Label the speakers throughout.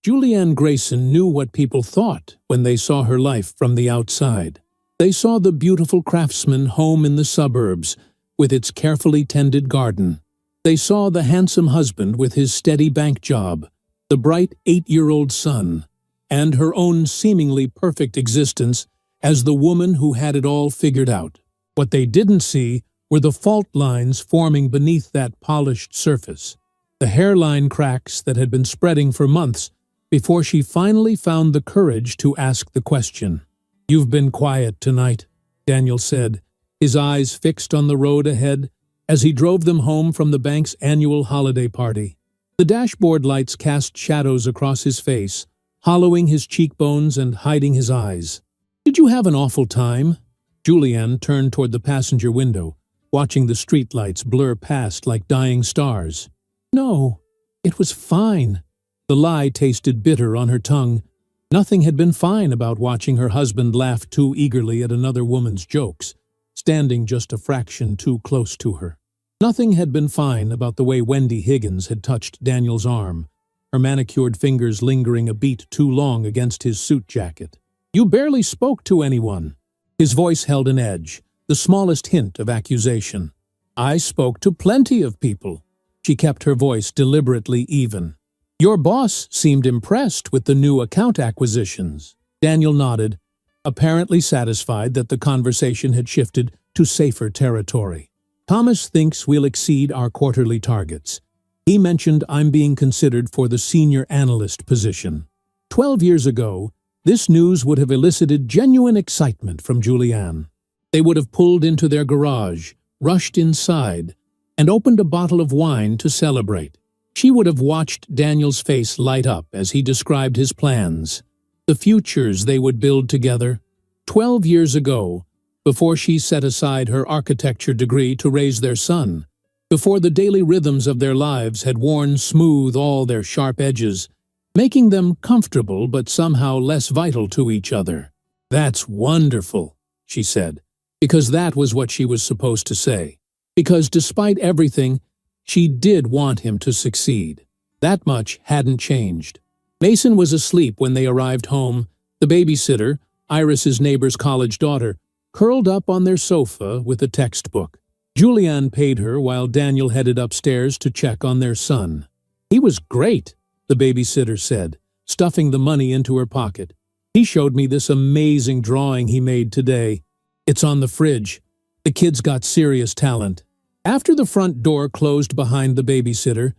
Speaker 1: Julianne Grayson knew what people thought when they saw her life from the outside. They saw the beautiful craftsman home in the suburbs with its carefully tended garden. They saw the handsome husband with his steady bank job, the bright 8-year-old son, and her own seemingly perfect existence as the woman who had it all figured out. What they didn't see were the fault lines forming beneath that polished surface, the hairline cracks that had been spreading for months before she finally found the courage to ask the question. "You've been quiet tonight," Daniel said, his eyes fixed on the road ahead as he drove them home from the bank's annual holiday party. The dashboard lights cast shadows across his face, hollowing his cheekbones and hiding his eyes. "Did you have an awful time?" Julianne turned toward the passenger window, watching the streetlights blur past like dying stars. "No, it was fine." The lie tasted bitter on her tongue. Nothing had been fine about watching her husband laugh too eagerly at another woman's jokes, standing just a fraction too close to her. Nothing had been fine about the way Wendy Higgins had touched Daniel's arm, her manicured fingers lingering a beat too long against his suit jacket. "You barely spoke to anyone." His voice held an edge, the smallest hint of accusation. "I spoke to plenty of people." She kept her voice deliberately even. "Your boss seemed impressed with the new account acquisitions." Daniel nodded, apparently satisfied that the conversation had shifted to safer territory. "Thomas thinks we'll exceed our quarterly targets. He mentioned I'm being considered for the senior analyst position." 12 years ago, this news would have elicited genuine excitement from Julianne. They would have pulled into their garage, rushed inside, and opened a bottle of wine to celebrate. She would have watched Daniel's face light up as he described his plans, the futures they would build together. 12 years ago, before she set aside her architecture degree to raise their son, before the daily rhythms of their lives had worn smooth all their sharp edges, making them comfortable but somehow less vital to each other. "That's wonderful," she said, because that was what she was supposed to say. Because despite everything, she did want him to succeed. That much hadn't changed. Mason was asleep when they arrived home. The babysitter, Iris's neighbor's college daughter, curled up on their sofa with a textbook. Julianne paid her while Daniel headed upstairs to check on their son. "He was great," the babysitter said, stuffing the money into her pocket. "He showed me this amazing drawing he made today. It's on the fridge. The kid's got serious talent." After the front door closed behind the babysitter,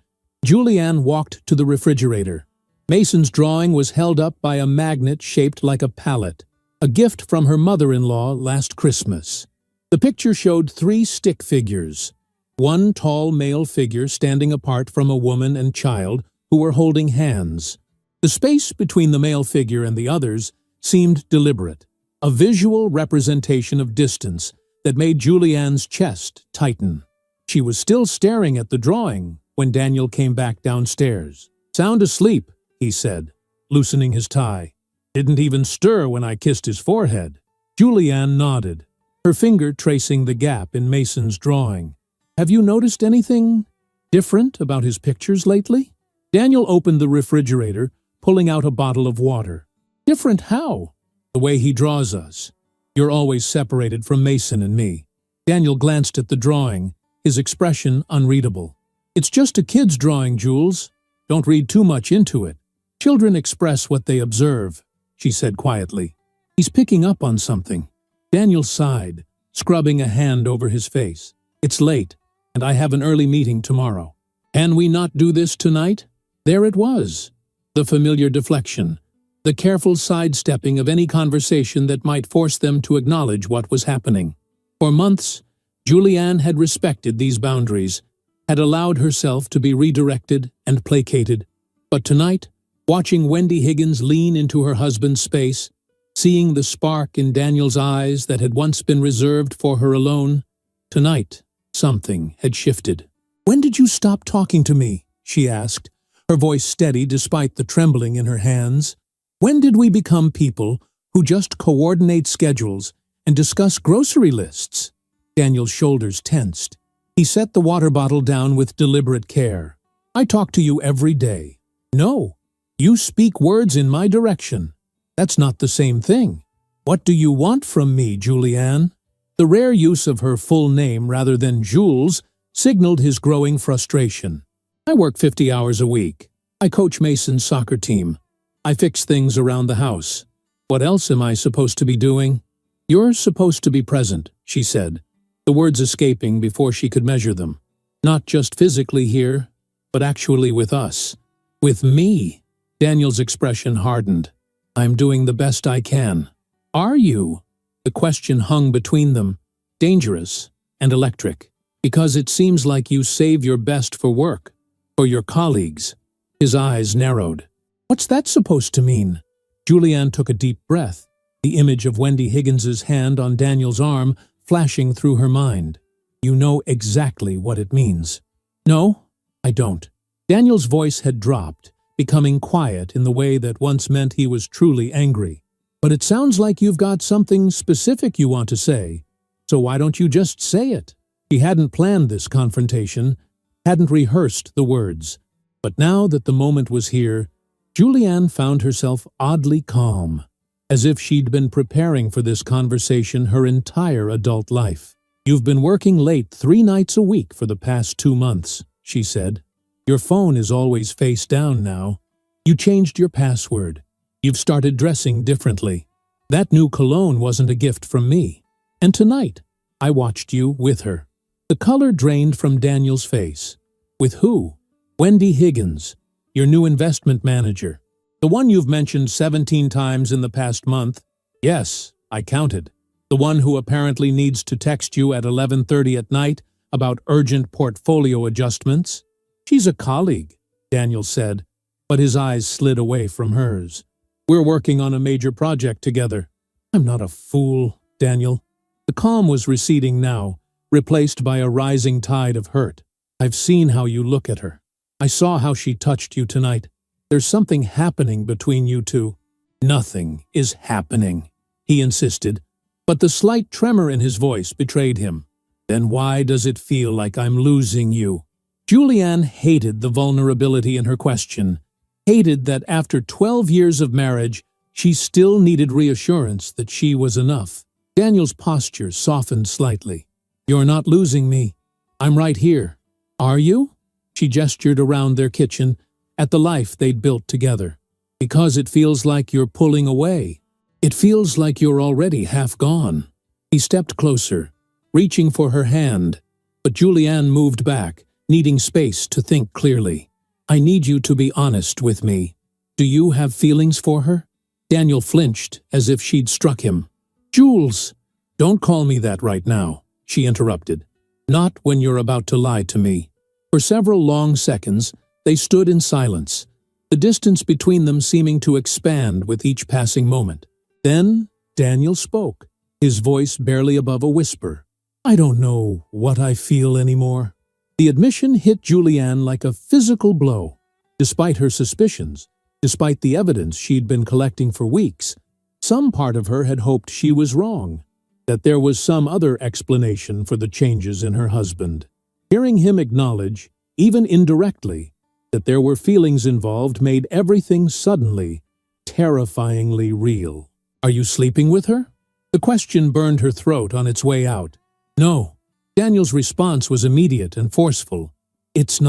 Speaker 1: Julianne walked to the refrigerator. Mason's drawing was held up by a magnet shaped like a pallet, a gift from her mother-in-law last Christmas. The picture showed 3 stick figures, one tall male figure standing apart from a woman and child who were holding hands. The space between the male figure and the others seemed deliberate, a visual representation of distance that made Julianne's chest tighten. She was still staring at the drawing when Daniel came back downstairs. "Sound asleep," he said, loosening his tie. "Didn't even stir when I kissed his forehead." Julianne nodded, her finger tracing the gap in Mason's drawing. "Have you noticed anything different about his pictures lately?" Daniel opened the refrigerator, pulling out a bottle of water. "Different how?" "The way he draws us. You're always separated from Mason and me." Daniel glanced at the drawing, his expression unreadable. "It's just a kid's drawing, Jules. Don't read too much into it. Children express what they observe," she said quietly. "He's picking up on something." Daniel sighed, scrubbing a hand over his face. "It's late, and I have an early meeting tomorrow. Can we not do this tonight?" There it was, the familiar deflection, the careful sidestepping of any conversation that might force them to acknowledge what was happening. For months, Julianne had respected these boundaries, had allowed herself to be redirected and placated. But tonight, watching Wendy Higgins lean into her husband's space, seeing the spark in Daniel's eyes that had once been reserved for her alone, tonight, something had shifted. "When did you stop talking to me?" she asked, her voice steady despite the trembling in her hands. "When did we become people who just coordinate schedules and discuss grocery lists?" Daniel's shoulders tensed. He set the water bottle down with deliberate care. "I talk to you every day." "No, You speak words in my direction. That's not the same thing. What do you want from me, Julianne? The rare use of her full name rather than Jules signaled his growing frustration. I work 50 hours a week. I coach Mason's soccer team. I fix things around the house. What else am I supposed to be doing? You're supposed to be present, she said, the words escaping before she could measure them. Not just physically here, but actually with us. With me. Daniel's expression hardened. I'm doing the best I can. Are you? The question hung between them, dangerous and electric, because it seems like you save your best for work, for your colleagues. His eyes narrowed. What's that supposed to mean? Julianne took a deep breath, the image of Wendy Higgins's hand on Daniel's arm flashing through her mind. You know exactly what it means. No, I don't. Daniel's voice had dropped, becoming quiet in the way that once meant he was truly angry. But it sounds like you've got something specific you want to say, so why don't you just say it? He hadn't planned this confrontation, hadn't rehearsed the words. But now that the moment was here, Julianne found herself oddly calm, as if she'd been preparing for this conversation her entire adult life. You've been working late 3 nights a week for the past 2 months, she said. Your phone is always face down now. You changed your password. You've started dressing differently. That new cologne wasn't a gift from me. And tonight, I watched you with her. The color drained from Daniel's face. With who? Wendy Higgins, your new investment manager. The one you've mentioned 17 times in the past month. Yes, I counted. The one who apparently needs to text you at 11:30 at night about urgent portfolio adjustments. She's a colleague, Daniel said, but his eyes slid away from hers. We're working on a major project together. I'm not a fool, Daniel. The calm was receding now, replaced by a rising tide of hurt. I've seen how you look at her. I saw how she touched you tonight. There's something happening between you two. Nothing is happening, he insisted, but the slight tremor in his voice betrayed him. Then why does it feel like I'm losing you? Julianne hated the vulnerability in her question, hated that after 12 years of marriage, she still needed reassurance that she was enough. Daniel's posture softened slightly. You're not losing me. I'm right here. Are you? She gestured around their kitchen, at the life they'd built together. Because it feels like you're pulling away. It feels like you're already half gone. He stepped closer, reaching for her hand, but Julianne moved back, needing space to think clearly. I need you to be honest with me. Do you have feelings for her? Daniel flinched as if she'd struck him. Jules, don't call me that right now, she interrupted. Not when you're about to lie to me. For several long seconds, they stood in silence, the distance between them seeming to expand with each passing moment. Then Daniel spoke, his voice barely above a whisper. I don't know what I feel anymore. The admission hit Julianne like a physical blow. Despite her suspicions, despite the evidence she'd been collecting for weeks, some part of her had hoped she was wrong, that there was some other explanation for the changes in her husband. Hearing him acknowledge, even indirectly, that there were feelings involved made everything suddenly, terrifyingly real. Are you sleeping with her? The question burned her throat on its way out. No. Daniel's response was immediate and forceful. It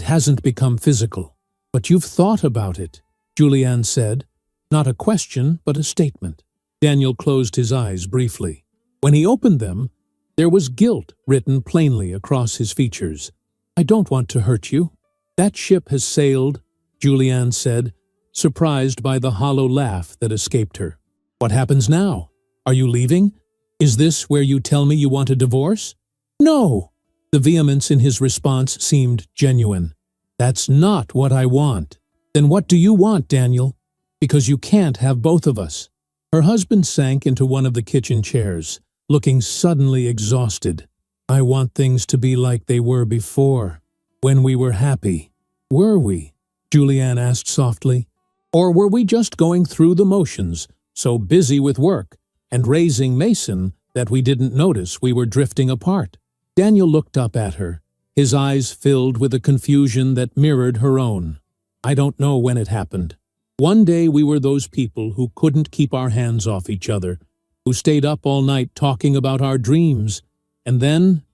Speaker 1: hasn't become physical. But you've thought about it, Julianne said. Not a question, but a statement. Daniel closed his eyes briefly. When he opened them, there was guilt written plainly across his features. I don't want to hurt you. That ship has sailed, Julianne said, surprised by the hollow laugh that escaped her. What happens now? Are you leaving? Is this where you tell me you want a divorce? No! The vehemence in his response seemed genuine. That's not what I want. Then what do you want, Daniel? Because you can't have both of us. Her husband sank into one of the kitchen chairs, looking suddenly exhausted. I want things to be like they were before, when we were happy. Were we? Julianne asked softly. Or were we just going through the motions, so busy with work and raising Mason that we didn't notice we were drifting apart? Daniel looked up at her, his eyes filled with a confusion that mirrored her own. I don't know when it happened. One day we were those people who couldn't keep our hands off each other, who stayed up all night talking about our dreams. And then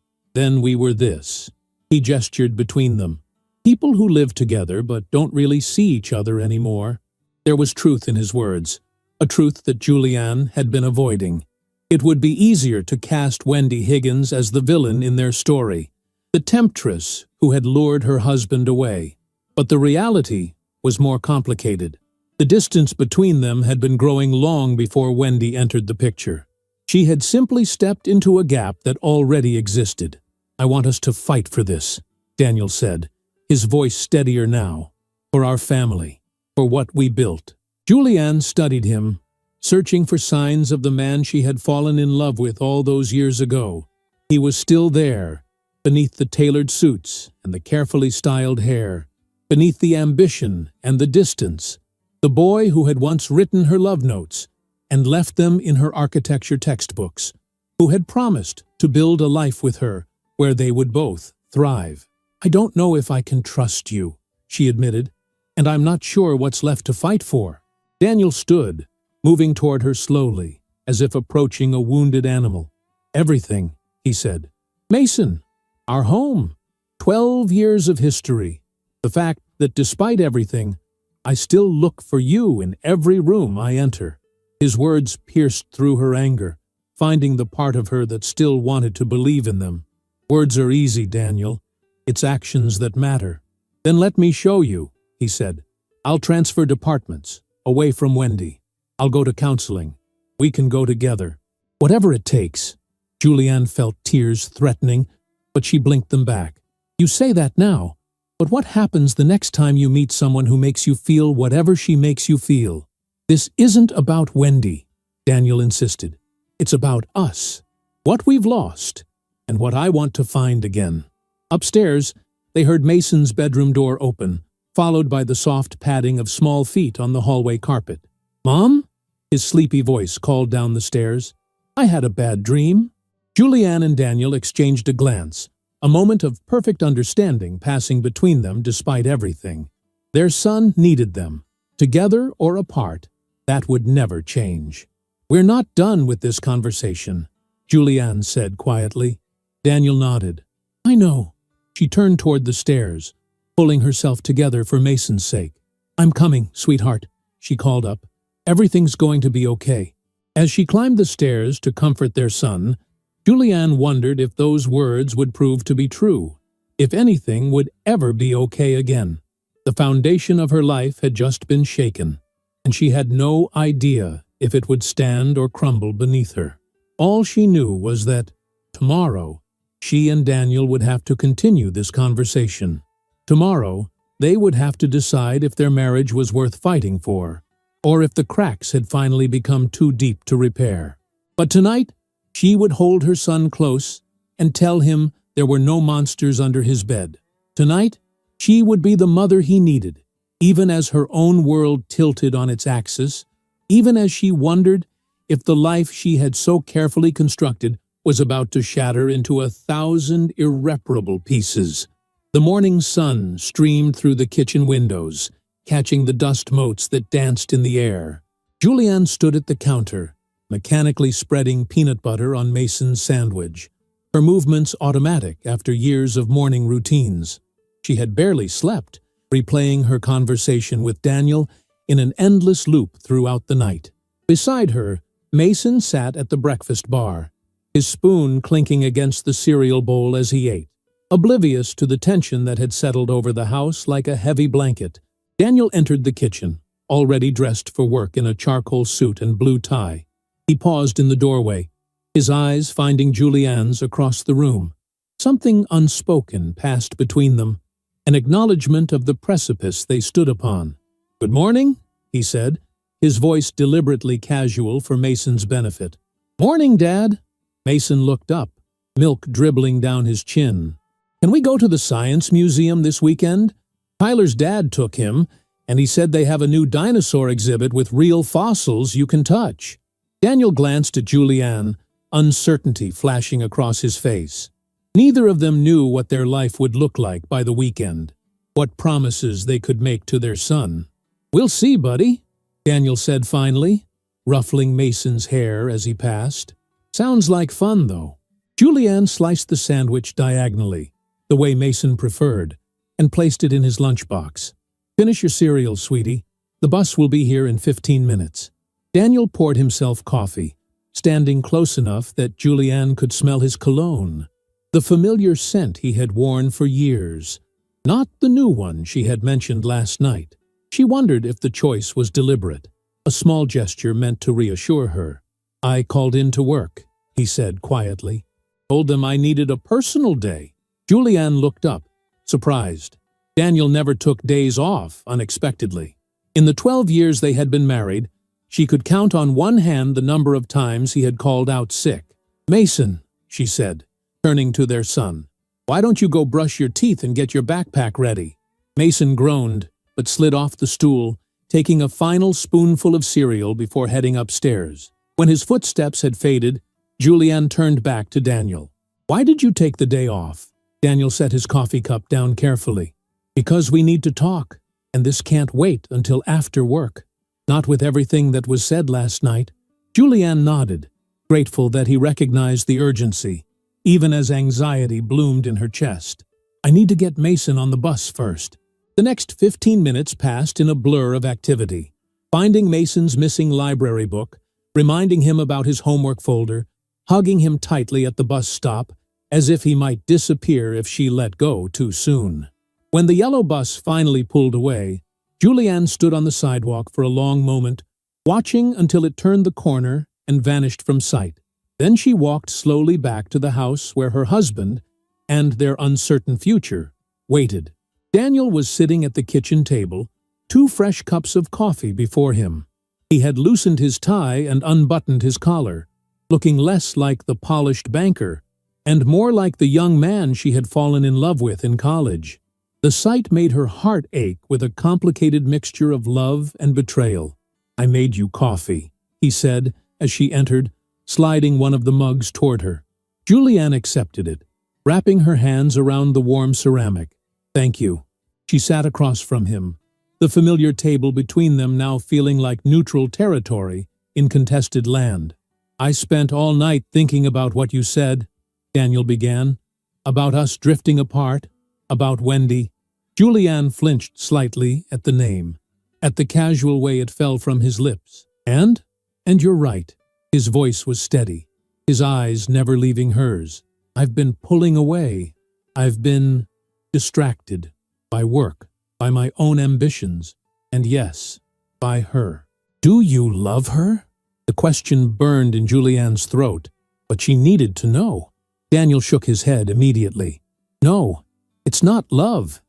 Speaker 1: we were this. He gestured between them. People who live together but don't really see each other anymore. There was truth in his words, a truth that Julianne had been avoiding. It would be easier to cast Wendy Higgins as the villain in their story, the temptress who had lured her husband away. But the reality was more complicated. The distance between them had been growing long before Wendy entered the picture. She had simply stepped into a gap that already existed. I want us to fight for this, Daniel said, his voice steadier now. For our family, for what we built. Julianne studied him, searching for signs of the man she had fallen in love with all those years ago. He was still there, beneath the tailored suits and the carefully styled hair, beneath the ambition and the distance. The boy who had once written her love notes and left them in her architecture textbooks, who had promised to build a life with her where they would both thrive. I don't know if I can trust you, she admitted, and I'm not sure what's left to fight for. Daniel stood, moving toward her slowly, as if approaching a wounded animal. Everything, he said. Mason, our home, 12 years of history. The fact that despite everything, I still look for you in every room I enter. His words pierced through her anger, finding the part of her that still wanted to believe in them. Words are easy, Daniel. It's actions that matter. Then let me show you, he said. I'll transfer departments, away from Wendy. I'll go to counseling. We can go together. Whatever it takes. Julianne felt tears threatening, but she blinked them back. You say that now, but what happens the next time you meet someone who makes you feel whatever she makes you feel? This isn't about Wendy, Daniel insisted. It's about us, what we've lost, and what I want to find again. Upstairs, they heard Mason's bedroom door open, followed by the soft padding of small feet on the hallway carpet. Mom? His sleepy voice called down the stairs. I had a bad dream. Julianne and Daniel exchanged a glance, a moment of perfect understanding passing between them despite everything. Their son needed them. Together or apart, that would never change. We're not done with this conversation, Julianne said quietly. Daniel nodded. I know. She turned toward the stairs, pulling herself together for Mason's sake. I'm coming, sweetheart, she called up. Everything's going to be okay. As she climbed the stairs to comfort their son, Julianne wondered if those words would prove to be true, if anything would ever be okay again. The foundation of her life had just been shaken, and she had no idea if it would stand or crumble beneath her. All she knew was that, tomorrow, she and Daniel would have to continue this conversation. Tomorrow, they would have to decide if their marriage was worth fighting for, or if the cracks had finally become too deep to repair. But tonight, she would hold her son close and tell him there were no monsters under his bed. Tonight, she would be the mother he needed, even as her own world tilted on its axis, even as she wondered if the life she had so carefully constructed was about to shatter into 1,000 irreparable pieces. The morning sun streamed through the kitchen windows, catching the dust motes that danced in the air. Julianne stood at the counter, mechanically spreading peanut butter on Mason's sandwich, her movements automatic after years of morning routines. She had barely slept, replaying her conversation with Daniel in an endless loop throughout the night. Beside her, Mason sat at the breakfast bar, his spoon clinking against the cereal bowl as he ate, oblivious to the tension that had settled over the house like a heavy blanket. Daniel entered the kitchen, already dressed for work in a charcoal suit and blue tie. He paused in the doorway, his eyes finding Julianne's across the room. Something unspoken passed between them, an acknowledgement of the precipice they stood upon. "Good morning," he said, his voice deliberately casual for Mason's benefit. "Morning, Dad." Mason looked up, milk dribbling down his chin. "Can we go to the Science Museum this weekend? Tyler's dad took him, and he said they have a new dinosaur exhibit with real fossils you can touch." Daniel glanced at Julianne, uncertainty flashing across his face. Neither of them knew what their life would look like by the weekend. what promises they could make to their son. "We'll see, buddy," Daniel said finally, ruffling Mason's hair as he passed. "Sounds like fun, though." Julianne sliced the sandwich diagonally, the way Mason preferred, and placed it in his lunchbox. "Finish your cereal, sweetie. The bus will be here in 15 minutes. Daniel poured himself coffee, standing close enough that Julianne could smell his cologne, the familiar scent he had worn for years, not the new one she had mentioned last night. She wondered if the choice was deliberate, a small gesture meant to reassure her. "I called in to work," he said quietly. "Told them I needed a personal day." Julianne looked up, surprised. Daniel never took days off unexpectedly. In the 12 years they had been married, she could count on one hand the number of times he had called out sick. "Mason," she said, turning to their son, "why don't you go brush your teeth and get your backpack ready?" Mason groaned, but slid off the stool, taking a final spoonful of cereal before heading upstairs. When his footsteps had faded, Julianne turned back to Daniel. "Why did you take the day off?" Daniel set his coffee cup down carefully. "Because we need to talk, and this can't wait until after work. Not with everything that was said last night." Julianne nodded, grateful that he recognized the urgency, even as anxiety bloomed in her chest. "I need to get Mason on the bus first." The next 15 minutes passed in a blur of activity. Finding Mason's missing library book, reminding him about his homework folder, hugging him tightly at the bus stop, as if he might disappear if she let go too soon. When the yellow bus finally pulled away, Julianne stood on the sidewalk for a long moment, watching until it turned the corner and vanished from sight. Then she walked slowly back to the house where her husband, and their uncertain future, waited. Daniel was sitting at the kitchen table, 2 fresh cups of coffee before him. He had loosened his tie and unbuttoned his collar, looking less like the polished banker and more like the young man she had fallen in love with in college. The sight made her heart ache with a complicated mixture of love and betrayal. "I made you coffee," he said as she entered, sliding one of the mugs toward her. Julianne accepted it, wrapping her hands around the warm ceramic. "Thank you." She sat across from him, the familiar table between them now feeling like neutral territory in contested land. "I spent all night thinking about what you said," Daniel began, "about us drifting apart, about Wendy." Julianne flinched slightly at the name, at the casual way it fell from his lips. And you're right." His voice was steady, his eyes never leaving hers. "I've been pulling away. I've been distracted by work, by my own ambitions, and yes, by her." "Do you love her?" The question burned in Julianne's throat, but she needed to know. Daniel shook his head immediately. "No, it's not love.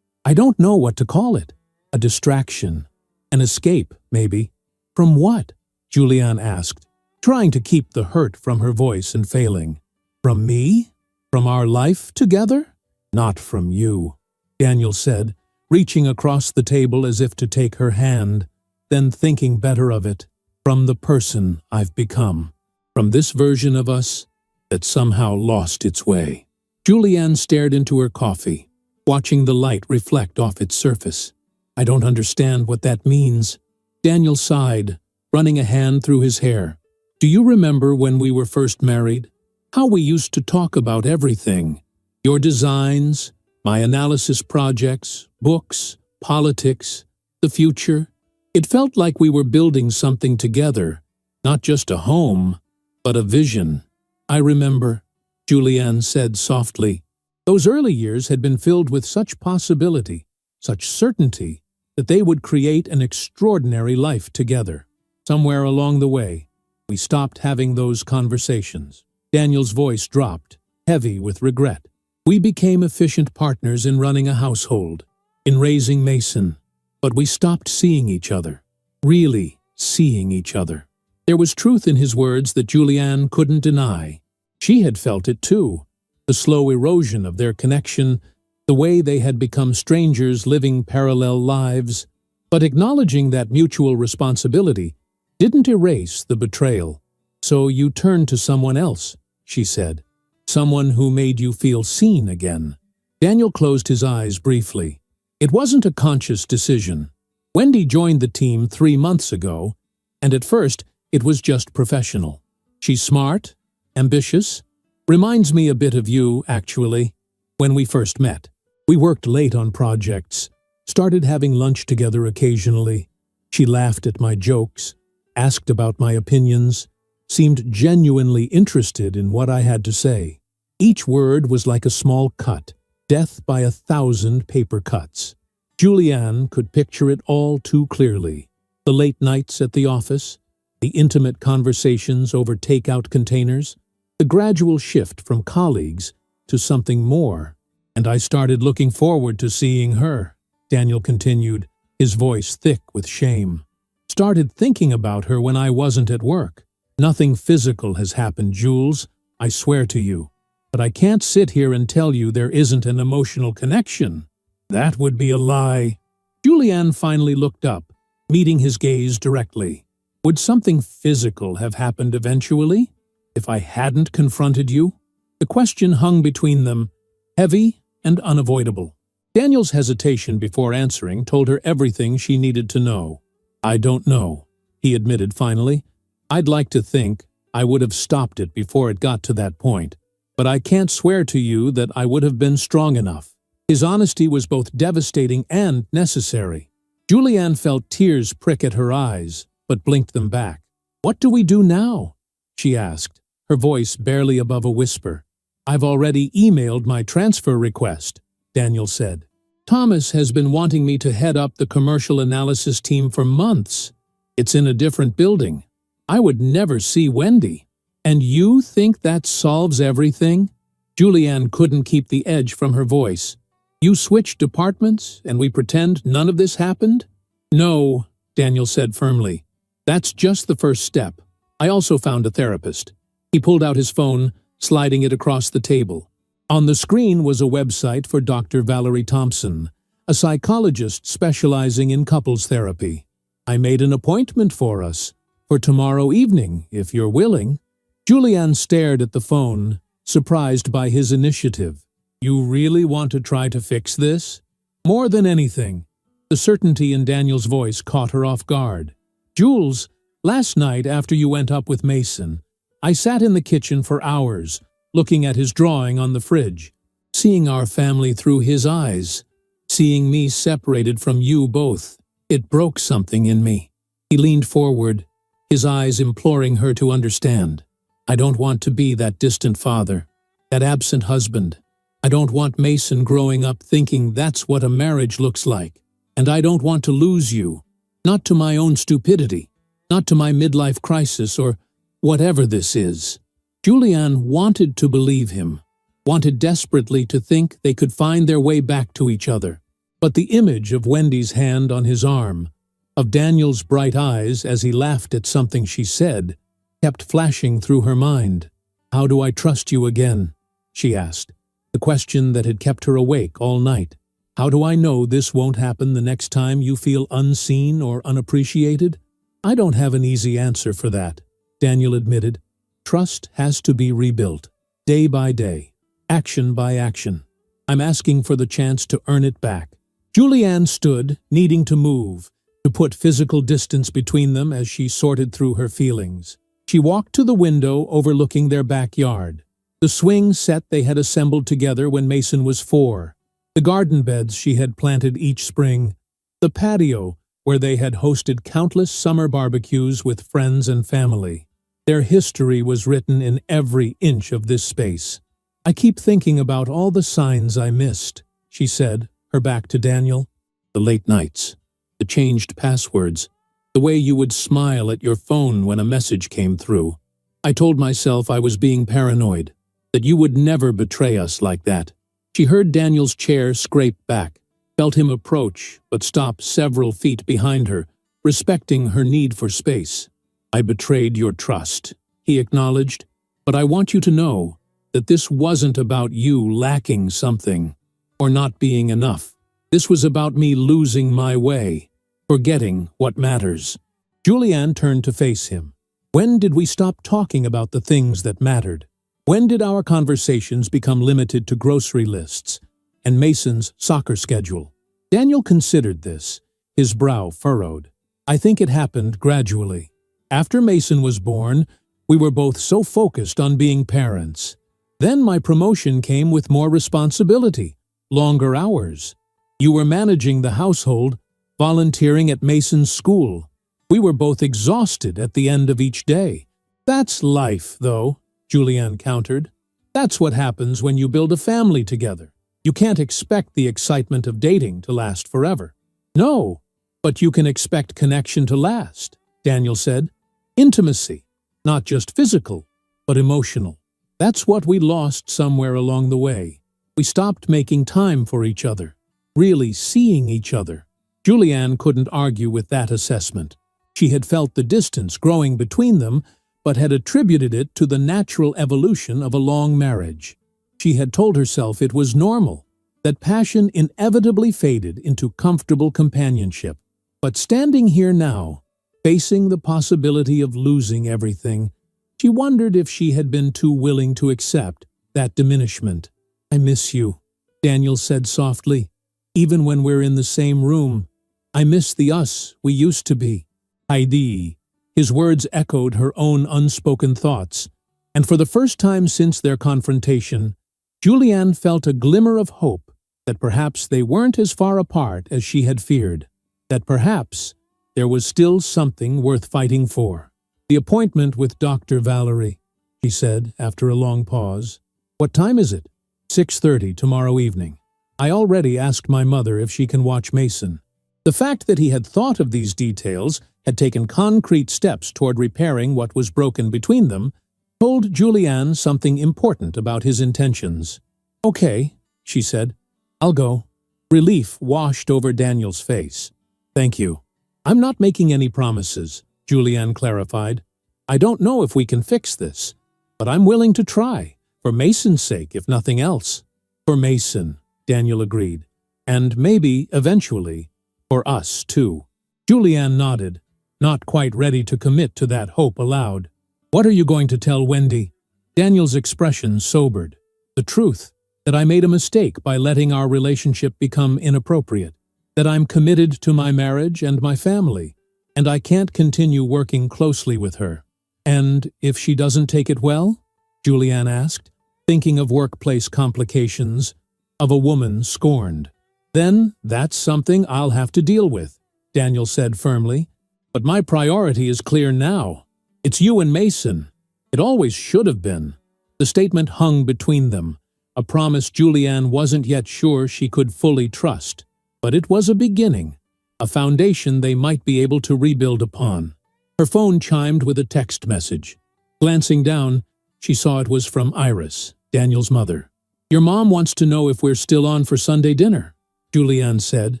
Speaker 1: I don't know what to call it. A distraction. An escape, maybe." "From what?" Julianne asked, trying to keep the hurt from her voice and failing. "From me? From our life together?" "Not from you," Daniel said, reaching across the table as if to take her hand, then thinking better of it. "From the person I've become. From this version of us that somehow lost its way." Julianne stared into her coffee, watching the light reflect off its surface. "I don't understand what that means." Daniel sighed, running a hand through his hair. "Do you remember when we were first married? How we used to talk about everything. Your designs, my analysis projects, books, politics, the future. It felt like we were building something together, not just a home, but a vision." "I remember," Julianne said softly. Those early years had been filled with such possibility, such certainty, that they would create an extraordinary life together. Somewhere along the way, we stopped having those conversations. Daniel's voice dropped, heavy with regret. "We became efficient partners in running a household, in raising Mason, but we stopped seeing each other, really seeing each other." There was truth in his words that Julianne couldn't deny. She had felt it too, the slow erosion of their connection, the way they had become strangers living parallel lives. But acknowledging that mutual responsibility didn't erase the betrayal. "So you turned to someone else," she said. "Someone who made you feel seen again." Daniel closed his eyes briefly. It wasn't a conscious decision. Wendy joined the team 3 months ago, and at first it was just professional. She's smart, ambitious, reminds me a bit of you, actually. When we first met, we worked late on projects, started having lunch together occasionally. She laughed at my jokes, asked about my opinions, seemed genuinely interested in what I had to say. Each word was like a small cut, death by 1,000 paper cuts. Julianne could picture it all too clearly. The late nights at the office, the intimate conversations over takeout containers, the gradual shift from colleagues to something more. And I started looking forward to seeing her, Daniel continued, his voice thick with shame. Started thinking about her when I wasn't at work. Nothing physical has happened, Jules, I swear to you. But I can't sit here and tell you there isn't an emotional connection. That would be a lie. Julianne finally looked up, meeting his gaze directly. Would something physical have happened eventually, if I hadn't confronted you? The question hung between them, heavy and unavoidable. Daniel's hesitation before answering told her everything she needed to know. I don't know, he admitted finally. I'd like to think I would have stopped it before it got to that point, but I can't swear to you that I would have been strong enough. His honesty was both devastating and necessary. Julianne felt tears prick at her eyes, but blinked them back. What do we do now? She asked, her voice barely above a whisper. I've already emailed my transfer request, Daniel said. Thomas has been wanting me to head up the commercial analysis team for months. It's in a different building. I would never see Wendy. And you think that solves everything? Julianne couldn't keep the edge from her voice. You switched departments, and we pretend none of this happened? No, Daniel said firmly. That's just the first step. I also found a therapist. He pulled out his phone, sliding it across the table. On the screen was a website for Dr. Valerie Thompson, a psychologist specializing in couples therapy. I made an appointment for us, for tomorrow evening, if you're willing. Julianne stared at the phone, surprised by his initiative. You really want to try to fix this? More than anything. The certainty in Daniel's voice caught her off guard. Jules, last night after you went up with Mason, I sat in the kitchen for hours, looking at his drawing on the fridge, seeing our family through his eyes, seeing me separated from you both. It broke something in me. He leaned forward, his eyes imploring her to understand. I don't want to be that distant father, that absent husband. I don't want Mason growing up thinking that's what a marriage looks like. And I don't want to lose you, not to my own stupidity, not to my midlife crisis or whatever this is. Julianne wanted to believe him, wanted desperately to think they could find their way back to each other. But the image of Wendy's hand on his arm, of Daniel's bright eyes as he laughed at something she said, kept flashing through her mind. How do I trust you again? She asked, the question that had kept her awake all night. How do I know this won't happen the next time you feel unseen or unappreciated? I don't have an easy answer for that, Daniel admitted. Trust has to be rebuilt, day by day, action by action. I'm asking for the chance to earn it back. Julianne stood, needing to move, to put physical distance between them as she sorted through her feelings. She walked to the window overlooking their backyard, the swing set they had assembled together when Mason was 4, the garden beds she had planted each spring, the patio where they had hosted countless summer barbecues with friends and family. Their history was written in every inch of this space. I keep thinking about all the signs I missed, she said, her back to Daniel. The late nights, the changed passwords, the way you would smile at your phone when a message came through. I told myself I was being paranoid, that you would never betray us like that. She heard Daniel's chair scrape back, felt him approach, but stop several feet behind her, respecting her need for space. I betrayed your trust, he acknowledged, but I want you to know that this wasn't about you lacking something or not being enough. This was about me losing my way, forgetting what matters. Julianne turned to face him. When did we stop talking about the things that mattered? When did our conversations become limited to grocery lists, and Mason's soccer schedule. Daniel considered this, his brow furrowed. I think it happened gradually. After Mason was born, we were both so focused on being parents. Then my promotion came with more responsibility, longer hours. You were managing the household, volunteering at Mason's school. We were both exhausted at the end of each day. That's life, though, Julianne countered. That's what happens when you build a family together. You can't expect the excitement of dating to last forever. No, but you can expect connection to last, Daniel said. Intimacy, not just physical, but emotional. That's what we lost somewhere along the way. We stopped making time for each other, really seeing each other. Julianne couldn't argue with that assessment. She had felt the distance growing between them, but had attributed it to the natural evolution of a long marriage. She had told herself it was normal, that passion inevitably faded into comfortable companionship. But standing here now, facing the possibility of losing everything, she wondered if she had been too willing to accept that diminishment. I miss you, Daniel said softly. Even when we're in the same room, I miss the us we used to be. Heidi. His words echoed her own unspoken thoughts, and for the first time since their confrontation, Julianne felt a glimmer of hope that perhaps they weren't as far apart as she had feared, that perhaps there was still something worth fighting for. The appointment with Dr. Valerie, she said after a long pause. What time is it? 6:30 tomorrow evening. I already asked my mother if she can watch Mason. The fact that he had thought of these details, had taken concrete steps toward repairing what was broken between them, told Julianne something important about his intentions. Okay, she said. I'll go. Relief washed over Daniel's face. Thank you. I'm not making any promises, Julianne clarified. I don't know if we can fix this, but I'm willing to try, for Mason's sake, if nothing else. For Mason, Daniel agreed, and maybe, eventually, for us, too. Julianne nodded, not quite ready to commit to that hope aloud. What are you going to tell Wendy? Daniel's expression sobered. The truth, that I made a mistake by letting our relationship become inappropriate, that I'm committed to my marriage and my family, and I can't continue working closely with her. And if she doesn't take it well? Julianne asked, thinking of workplace complications, of a woman scorned. Then that's something I'll have to deal with, Daniel said firmly. But my priority is clear now. It's you and Mason. It always should have been. The statement hung between them, a promise Julianne wasn't yet sure she could fully trust. But it was a beginning, a foundation they might be able to rebuild upon. Her phone chimed with a text message. Glancing down, she saw it was from Iris, Daniel's mother. Your mom wants to know if we're still on for Sunday dinner, Julianne said,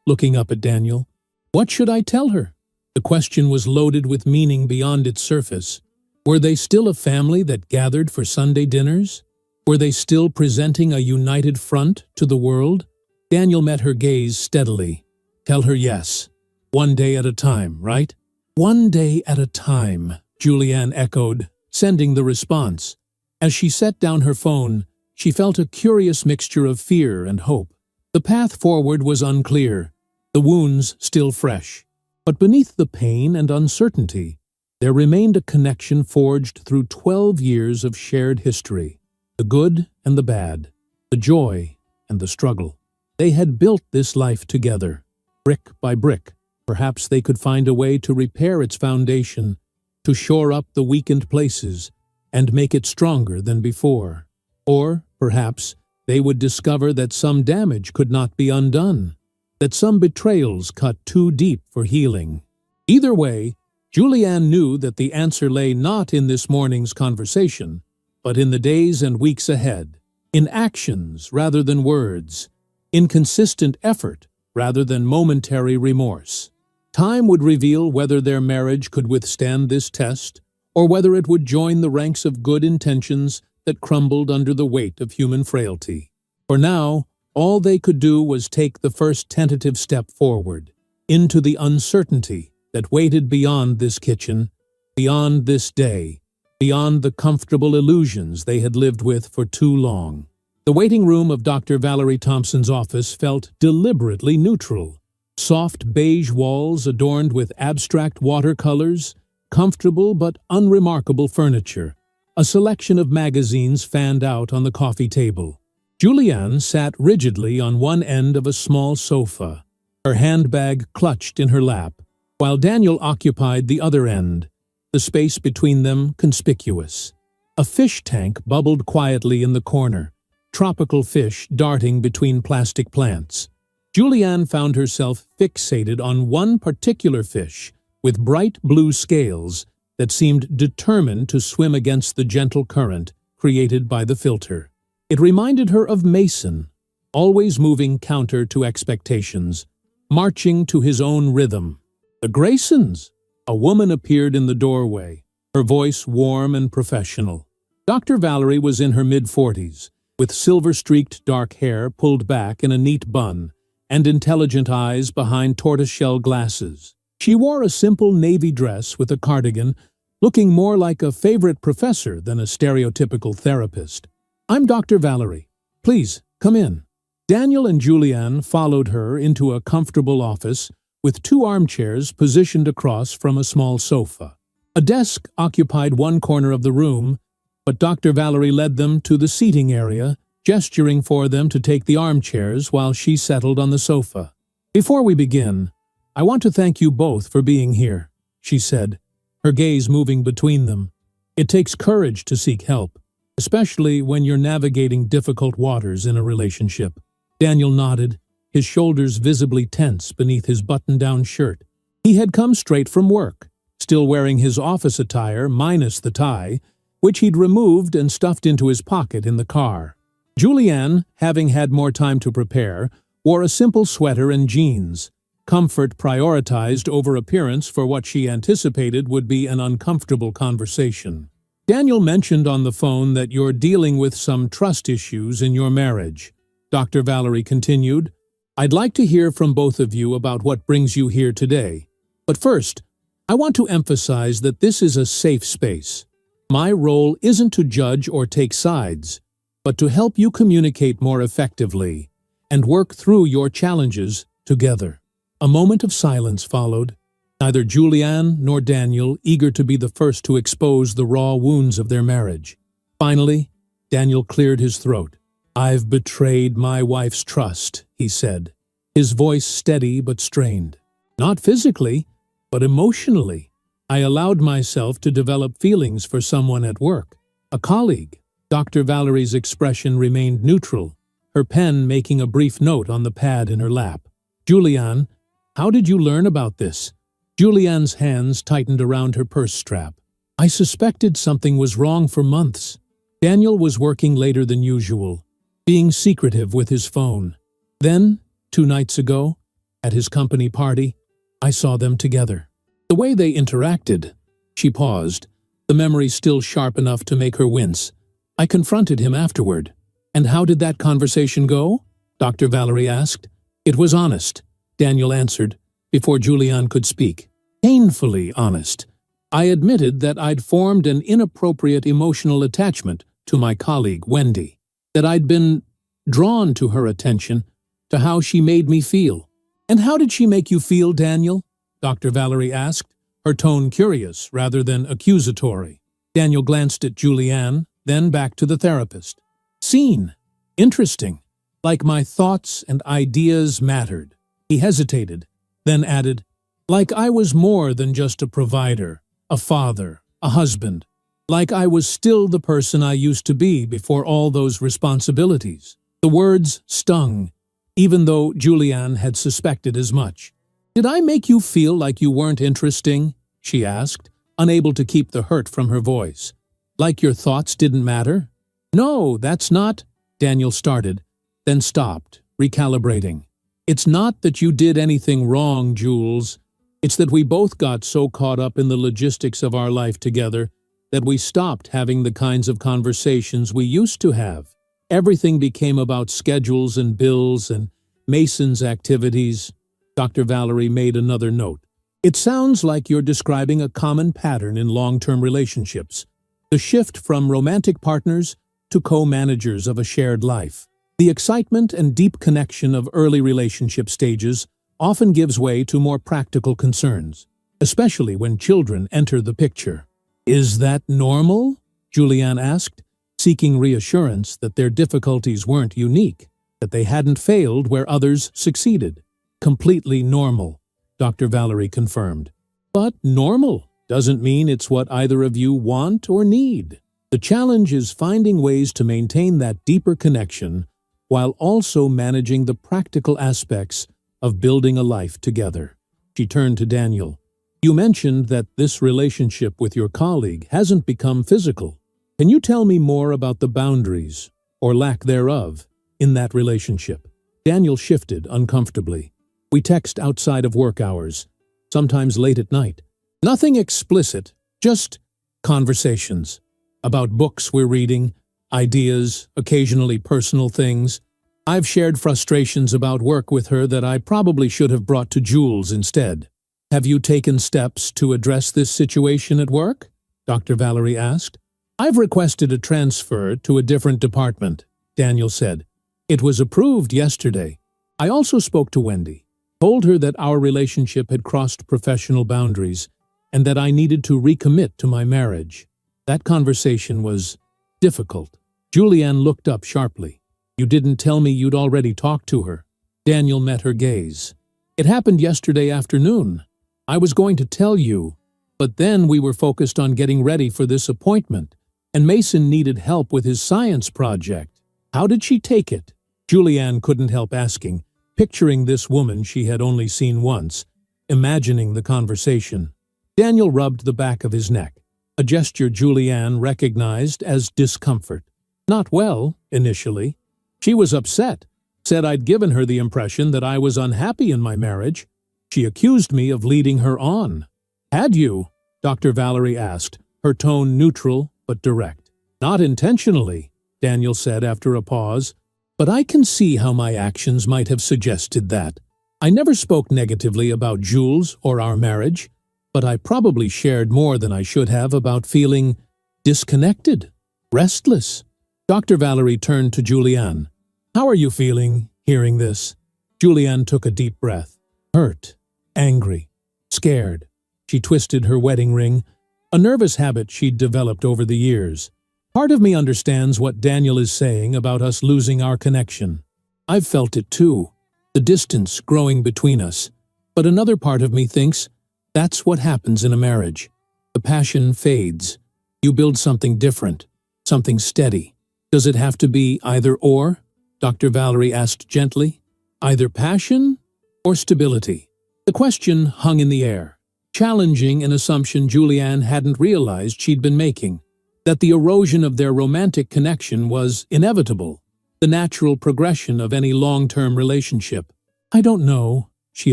Speaker 1: looking up at Daniel. What should I tell her? The question was loaded with meaning beyond its surface. Were they still a family that gathered for Sunday dinners? Were they still presenting a united front to the world? Daniel met her gaze steadily. Tell her yes. One day at a time, right? One day at a time, Julianne echoed, sending the response. As she set down her phone, she felt a curious mixture of fear and hope. The path forward was unclear, the wounds still fresh. But beneath the pain and uncertainty, there remained a connection forged through 12 years of shared history, the good and the bad, the joy and the struggle. They had built this life together, brick by brick. Perhaps they could find a way to repair its foundation, to shore up the weakened places, and make it stronger than before. Or, perhaps, they would discover that some damage could not be undone, that some betrayals cut too deep for healing. Either way, Julianne knew that the answer lay not in this morning's conversation, but in the days and weeks ahead, in actions rather than words, in consistent effort rather than momentary remorse. Time would reveal whether their marriage could withstand this test, or whether it would join the ranks of good intentions that crumbled under the weight of human frailty. For now, all they could do was take the first tentative step forward, into the uncertainty that waited beyond this kitchen, beyond this day, beyond the comfortable illusions they had lived with for too long. The waiting room of Dr. Valerie Thompson's office felt deliberately neutral. Soft beige walls adorned with abstract watercolors, comfortable but unremarkable furniture. A selection of magazines fanned out on the coffee table. Julianne sat rigidly on one end of a small sofa, her handbag clutched in her lap, while Daniel occupied the other end, the space between them conspicuous. A fish tank bubbled quietly in the corner, tropical fish darting between plastic plants. Julianne found herself fixated on one particular fish with bright blue scales that seemed determined to swim against the gentle current created by the filter. It reminded her of Mason, always moving counter to expectations, marching to his own rhythm. The Graysons! A woman appeared in the doorway, her voice warm and professional. Dr. Valerie was in her mid-40s, with silver-streaked dark hair pulled back in a neat bun, and intelligent eyes behind tortoiseshell glasses. She wore a simple navy dress with a cardigan, looking more like a favorite professor than a stereotypical therapist. "I'm Dr. Valerie. Please, come in." Daniel and Julianne followed her into a comfortable office with two armchairs positioned across from a small sofa. A desk occupied one corner of the room, but Dr. Valerie led them to the seating area, gesturing for them to take the armchairs while she settled on the sofa. "Before we begin, I want to thank you both for being here," she said, her gaze moving between them. "It takes courage to seek help, especially when you're navigating difficult waters in a relationship." Daniel nodded, his shoulders visibly tense beneath his button-down shirt. He had come straight from work, still wearing his office attire minus the tie, which he'd removed and stuffed into his pocket in the car. Julianne, having had more time to prepare, wore a simple sweater and jeans. Comfort prioritized over appearance for what she anticipated would be an uncomfortable conversation. "Daniel mentioned on the phone that you're dealing with some trust issues in your marriage," Dr. Valerie continued. "I'd like to hear from both of you about what brings you here today. But first, I want to emphasize that this is a safe space. My role isn't to judge or take sides, but to help you communicate more effectively and work through your challenges together." A moment of silence followed, neither Julianne nor Daniel eager to be the first to expose the raw wounds of their marriage. Finally, Daniel cleared his throat. "I've betrayed my wife's trust," he said, his voice steady but strained. "Not physically, but emotionally. I allowed myself to develop feelings for someone at work, a colleague." Dr. Valerie's expression remained neutral, her pen making a brief note on the pad in her lap. "Julianne, how did you learn about this?" Julianne's hands tightened around her purse strap. "I suspected something was wrong for months. Daniel was working later than usual, being secretive with his phone. Then, 2 nights ago, at his company party, I saw them together. The way they interacted." She paused, the memory still sharp enough to make her wince. "I confronted him afterward." "And how did that conversation go?" Dr. Valerie asked. "It was honest," Daniel answered, before Julianne could speak. "Painfully honest. I admitted that I'd formed an inappropriate emotional attachment to my colleague, Wendy, that I'd been drawn to her attention, to how she made me feel." "And how did she make you feel, Daniel?" Dr. Valerie asked, her tone curious rather than accusatory. Daniel glanced at Julianne, then back to the therapist. "Seen. Interesting. Like my thoughts and ideas mattered." He hesitated, then added, "Like I was more than just a provider, a father, a husband. Like I was still the person I used to be before all those responsibilities." The words stung, even though Julianne had suspected as much. "Did I make you feel like you weren't interesting?" she asked, unable to keep the hurt from her voice. "Like your thoughts didn't matter?" "No, that's not," Daniel started, then stopped, recalibrating. "It's not that you did anything wrong, Jules. It's that we both got so caught up in the logistics of our life together that we stopped having the kinds of conversations we used to have. Everything became about schedules and bills and Mason's activities." Dr. Valerie made another note. "It sounds like you're describing a common pattern in long-term relationships. The shift from romantic partners to co-managers of a shared life. The excitement and deep connection of early relationship stages often gives way to more practical concerns, especially when children enter the picture. "Is that normal?" Julianne asked, seeking reassurance that their difficulties weren't unique, that they hadn't failed where others succeeded. "Completely normal," Dr. Valerie confirmed. "But normal doesn't mean it's what either of you want or need. The challenge is finding ways to maintain that deeper connection while also managing the practical aspects of building a life together." She turned to Daniel. "You mentioned that this relationship with your colleague hasn't become physical. Can you tell me more about the boundaries, or lack thereof, in that relationship?" Daniel shifted uncomfortably. "We text outside of work hours, sometimes late at night. Nothing explicit, just conversations. About books we're reading, ideas, occasionally personal things. I've shared frustrations about work with her that I probably should have brought to Jules instead." "Have you taken steps to address this situation at work?" Dr. Valerie asked. "I've requested a transfer to a different department," Daniel said. "It was approved yesterday. I also spoke to Wendy, told her that our relationship had crossed professional boundaries and that I needed to recommit to my marriage. That conversation was difficult." Julianne looked up sharply. "You didn't tell me you'd already talked to her." Daniel met her gaze. "It happened yesterday afternoon. I was going to tell you, but then we were focused on getting ready for this appointment, and Mason needed help with his science project. How did she take it?" Julianne couldn't help asking, picturing this woman she had only seen once, imagining the conversation. Daniel rubbed the back of his neck, a gesture Julianne recognized as discomfort. "Not well, initially. She was upset, said I'd given her the impression that I was unhappy in my marriage. She accused me of leading her on." "Had you?" Dr. Valerie asked, her tone neutral but direct. "Not intentionally," Daniel said after a pause, "but I can see how my actions might have suggested that. I never spoke negatively about Jules or our marriage, but I probably shared more than I should have about feeling disconnected, restless." Dr. Valerie turned to Julianne. "How are you feeling, hearing this?" Julianne took a deep breath. Hurt, angry, scared. She twisted her wedding ring, a nervous habit she'd developed over the years. "Part of me understands what Daniel is saying about us losing our connection. I've felt it too, the distance growing between us. But another part of me thinks that's what happens in a marriage. The passion fades. You build something different, something steady. Does it have to be either or?" Dr. Valerie asked gently. "Either passion or stability?" The question hung in the air, challenging an assumption Julianne hadn't realized she'd been making, that the erosion of their romantic connection was inevitable, the natural progression of any long-term relationship. "I don't know," she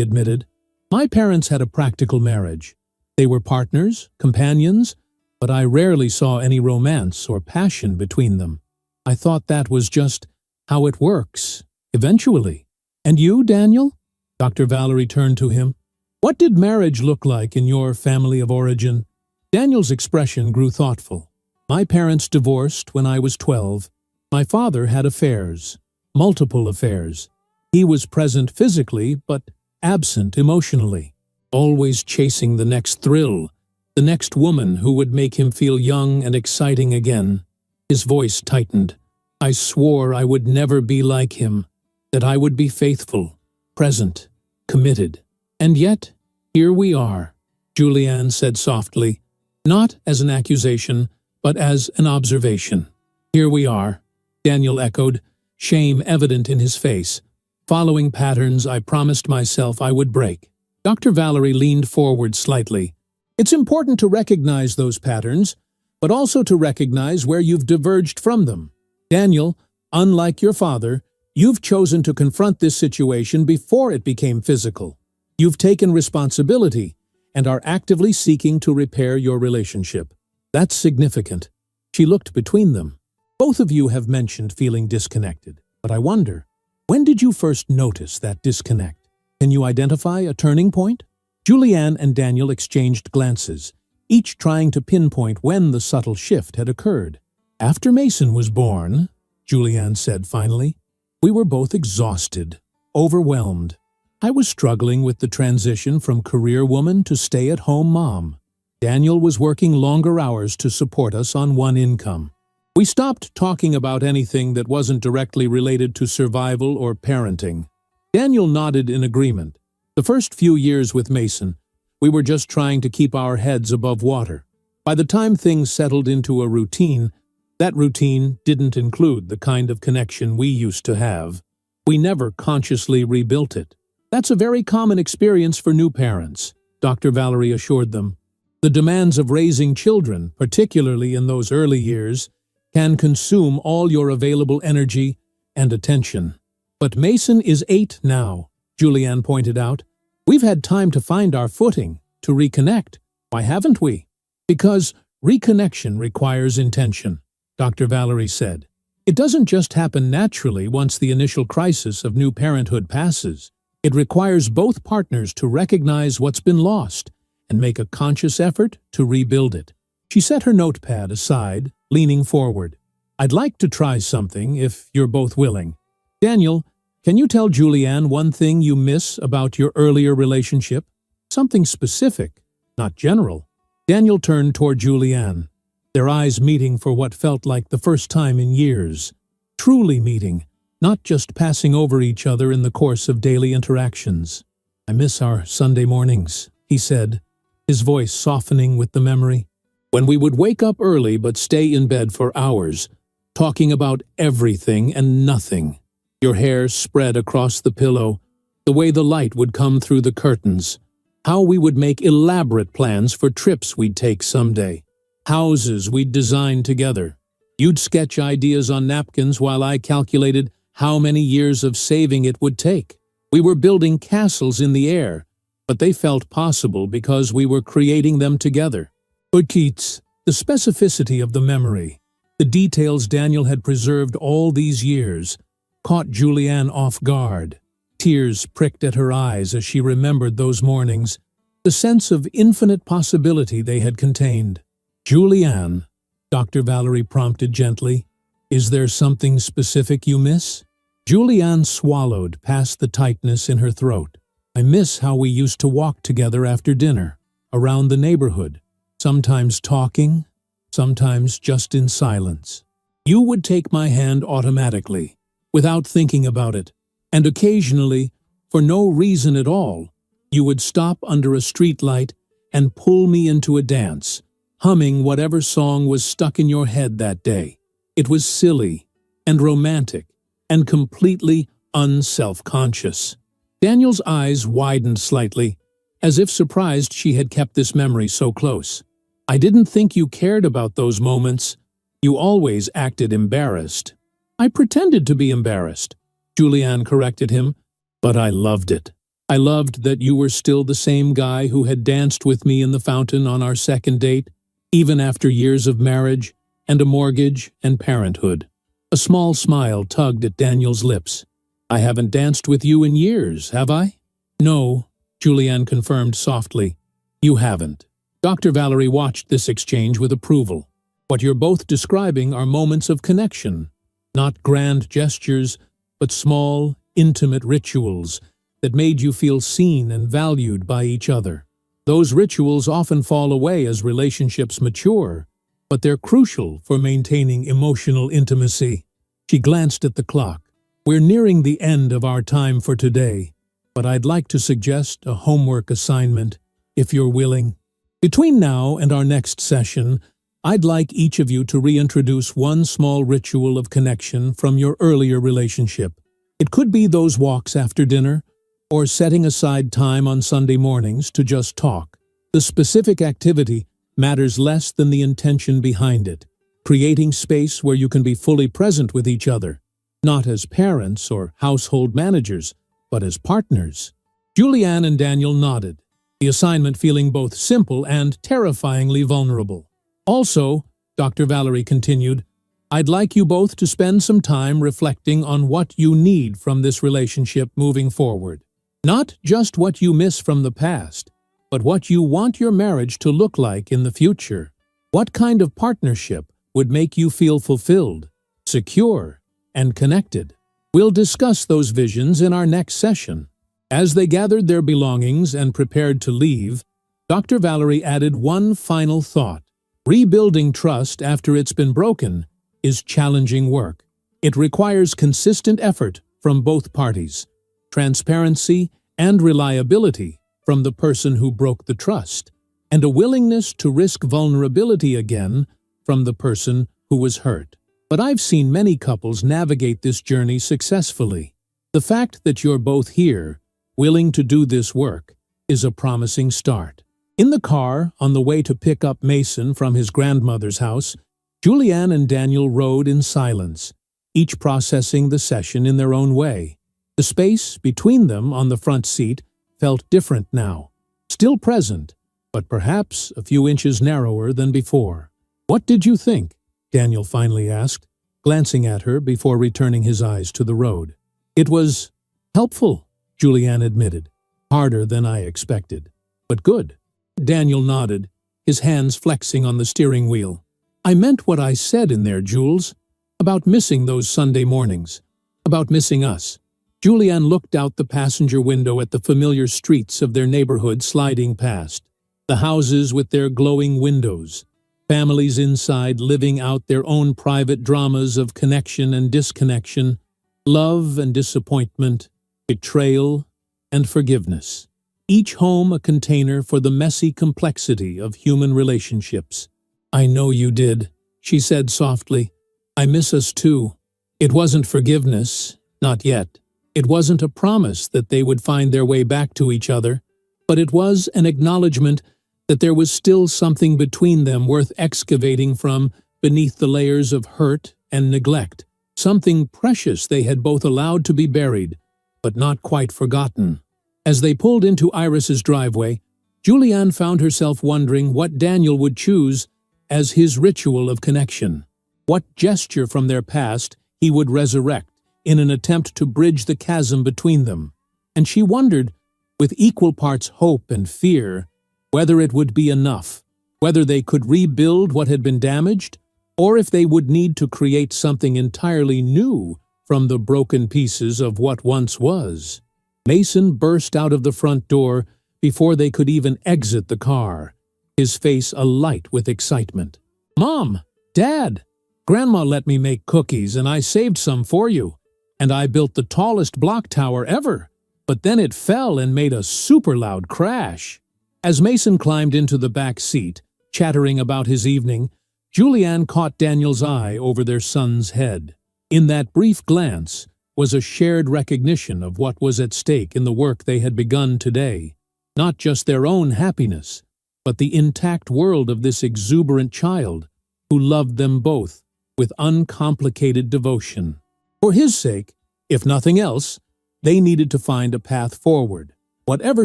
Speaker 1: admitted. "My parents had a practical marriage. They were partners, companions, but I rarely saw any romance or passion between them. I thought that was just how it works, eventually." "And you, Daniel?" Dr. Valerie turned to him. "What did marriage look like in your family of origin?" Daniel's expression grew thoughtful. "My parents divorced when I was 12. My father had affairs, multiple affairs. He was present physically, but absent emotionally, always chasing the next thrill, the next woman who would make him feel young and exciting again." His voice tightened. "I swore I would never be like him, that I would be faithful, present, committed. And yet, here we are," Julianne said softly, not as an accusation, but as an observation. "Here we are," Daniel echoed, shame evident in his face, "following patterns I promised myself I would break." Dr. Valerie leaned forward slightly. "It's important to recognize those patterns, but also to recognize where you've diverged from them. Daniel, unlike your father, you've chosen to confront this situation before it became physical. You've taken responsibility and are actively seeking to repair your relationship. That's significant." She looked between them. "Both of you have mentioned feeling disconnected, but I wonder, when did you first notice that disconnect? Can you identify a turning point?" Julianne and Daniel exchanged glances, each trying to pinpoint when the subtle shift had occurred. After Mason was born, Julianne said finally, we were both exhausted, overwhelmed. I was struggling with the transition from career woman to stay-at-home mom. Daniel was working longer hours to support us on one income. We stopped talking about anything that wasn't directly related to survival or parenting. Daniel nodded in agreement. The first few years with Mason, we were just trying to keep our heads above water. By the time things settled into a routine, that routine didn't include the kind of connection we used to have. We never consciously rebuilt it. That's a very common experience for new parents, Dr. Valerie assured them. The demands of raising children, particularly in those early years, can consume all your available energy and attention. But Mason is 8 now, Julianne pointed out. We've had time to find our footing, to reconnect. Why haven't we? Because reconnection requires intention, Dr. Valerie said. It doesn't just happen naturally once the initial crisis of new parenthood passes. It requires both partners to recognize what's been lost and make a conscious effort to rebuild it. She set her notepad aside, leaning forward. I'd like to try something if you're both willing. Daniel, can you tell Julianne one thing you miss about your earlier relationship? Something specific, not general. Daniel turned toward Julianne, their eyes meeting for what felt like the first time in years. Truly meeting, not just passing over each other in the course of daily interactions. I miss our Sunday mornings, he said, his voice softening with the memory. When we would wake up early but stay in bed for hours, talking about everything and nothing. Your hair spread across the pillow, the way the light would come through the curtains, how we would make elaborate plans for trips we'd take someday, houses we'd design together. You'd sketch ideas on napkins while I calculated how many years of saving it would take. We were building castles in the air, but they felt possible because we were creating them together. But Keats, the specificity of the memory, the details Daniel had preserved all these years, caught Julianne off guard. Tears pricked at her eyes as she remembered those mornings, the sense of infinite possibility they had contained. Julianne, Dr. Valerie prompted gently, is there something specific you miss? Julianne swallowed past the tightness in her throat. I miss how we used to walk together after dinner, around the neighborhood, sometimes talking, sometimes just in silence. You would take my hand automatically, without thinking about it, and occasionally, for no reason at all, you would stop under a streetlight and pull me into a dance, humming whatever song was stuck in your head that day. It was silly and romantic and completely unself-conscious. Daniel's eyes widened slightly, as if surprised she had kept this memory so close. I didn't think you cared about those moments. You always acted embarrassed. I pretended to be embarrassed, Julianne corrected him, but I loved it. I loved that you were still the same guy who had danced with me in the fountain on our second date, even after years of marriage and a mortgage and parenthood. A small smile tugged at Daniel's lips. I haven't danced with you in years, have I? No, Julianne confirmed softly. You haven't. Dr. Valerie watched this exchange with approval. What you're both describing are moments of connection, not grand gestures, but small, intimate rituals that made you feel seen and valued by each other. Those rituals often fall away as relationships mature, but they're crucial for maintaining emotional intimacy. She glanced at the clock. We're nearing the end of our time for today, but I'd like to suggest a homework assignment, if you're willing. Between now and our next session, I'd like each of you to reintroduce one small ritual of connection from your earlier relationship. It could be those walks after dinner, or setting aside time on Sunday mornings to just talk. The specific activity matters less than the intention behind it, creating space where you can be fully present with each other, not as parents or household managers, but as partners. Julianne and Daniel nodded, the assignment feeling both simple and terrifyingly vulnerable. Also, Dr. Valerie continued, I'd like you both to spend some time reflecting on what you need from this relationship moving forward. Not just what you miss from the past, but what you want your marriage to look like in the future. What kind of partnership would make you feel fulfilled, secure, and connected. We'll discuss those visions in our next session. As they gathered their belongings and prepared to leave, Dr. Valerie added one final thought. Rebuilding trust after it's been broken is challenging work. It requires consistent effort from both parties, transparency and reliability from the person who broke the trust, and a willingness to risk vulnerability again from the person who was hurt. But I've seen many couples navigate this journey successfully. The fact that you're both here, willing to do this work, is a promising start. In the car, on the way to pick up Mason from his grandmother's house, Julianne and Daniel rode in silence, each processing the session in their own way. The space between them on the front seat felt different now, still present, but perhaps a few inches narrower than before. "What did you think?" Daniel finally asked, glancing at her before returning his eyes to the road. "It was helpful," Julianne admitted. "Harder than I expected, but good." Daniel nodded, his hands flexing on the steering wheel. "I meant what I said in there, Jules, about missing those Sunday mornings, about missing us." Julianne looked out the passenger window at the familiar streets of their neighborhood sliding past, the houses with their glowing windows, families inside living out their own private dramas of connection and disconnection, love and disappointment, betrayal and forgiveness. Each home a container for the messy complexity of human relationships. "I know you did," she said softly. "I miss us too." It wasn't forgiveness, not yet. It wasn't a promise that they would find their way back to each other, but it was an acknowledgement that there was still something between them worth excavating from beneath the layers of hurt and neglect, something precious they had both allowed to be buried, but not quite forgotten. As they pulled into Iris's driveway, Julianne found herself wondering what Daniel would choose as his ritual of connection. What gesture from their past he would resurrect in an attempt to bridge the chasm between them. And she wondered, with equal parts hope and fear, whether it would be enough, whether they could rebuild what had been damaged, or if they would need to create something entirely new from the broken pieces of what once was. Mason burst out of the front door before they could even exit the car, his face alight with excitement. "Mom! Dad! Grandma let me make cookies and I saved some for you. And I built the tallest block tower ever, but then it fell and made a super loud crash." As Mason climbed into the back seat, chattering about his evening, Julianne caught Daniel's eye over their son's head. In that brief glance was a shared recognition of what was at stake in the work they had begun today. Not just their own happiness, but the intact world of this exuberant child who loved them both with uncomplicated devotion. For his sake, if nothing else, they needed to find a path forward, whatever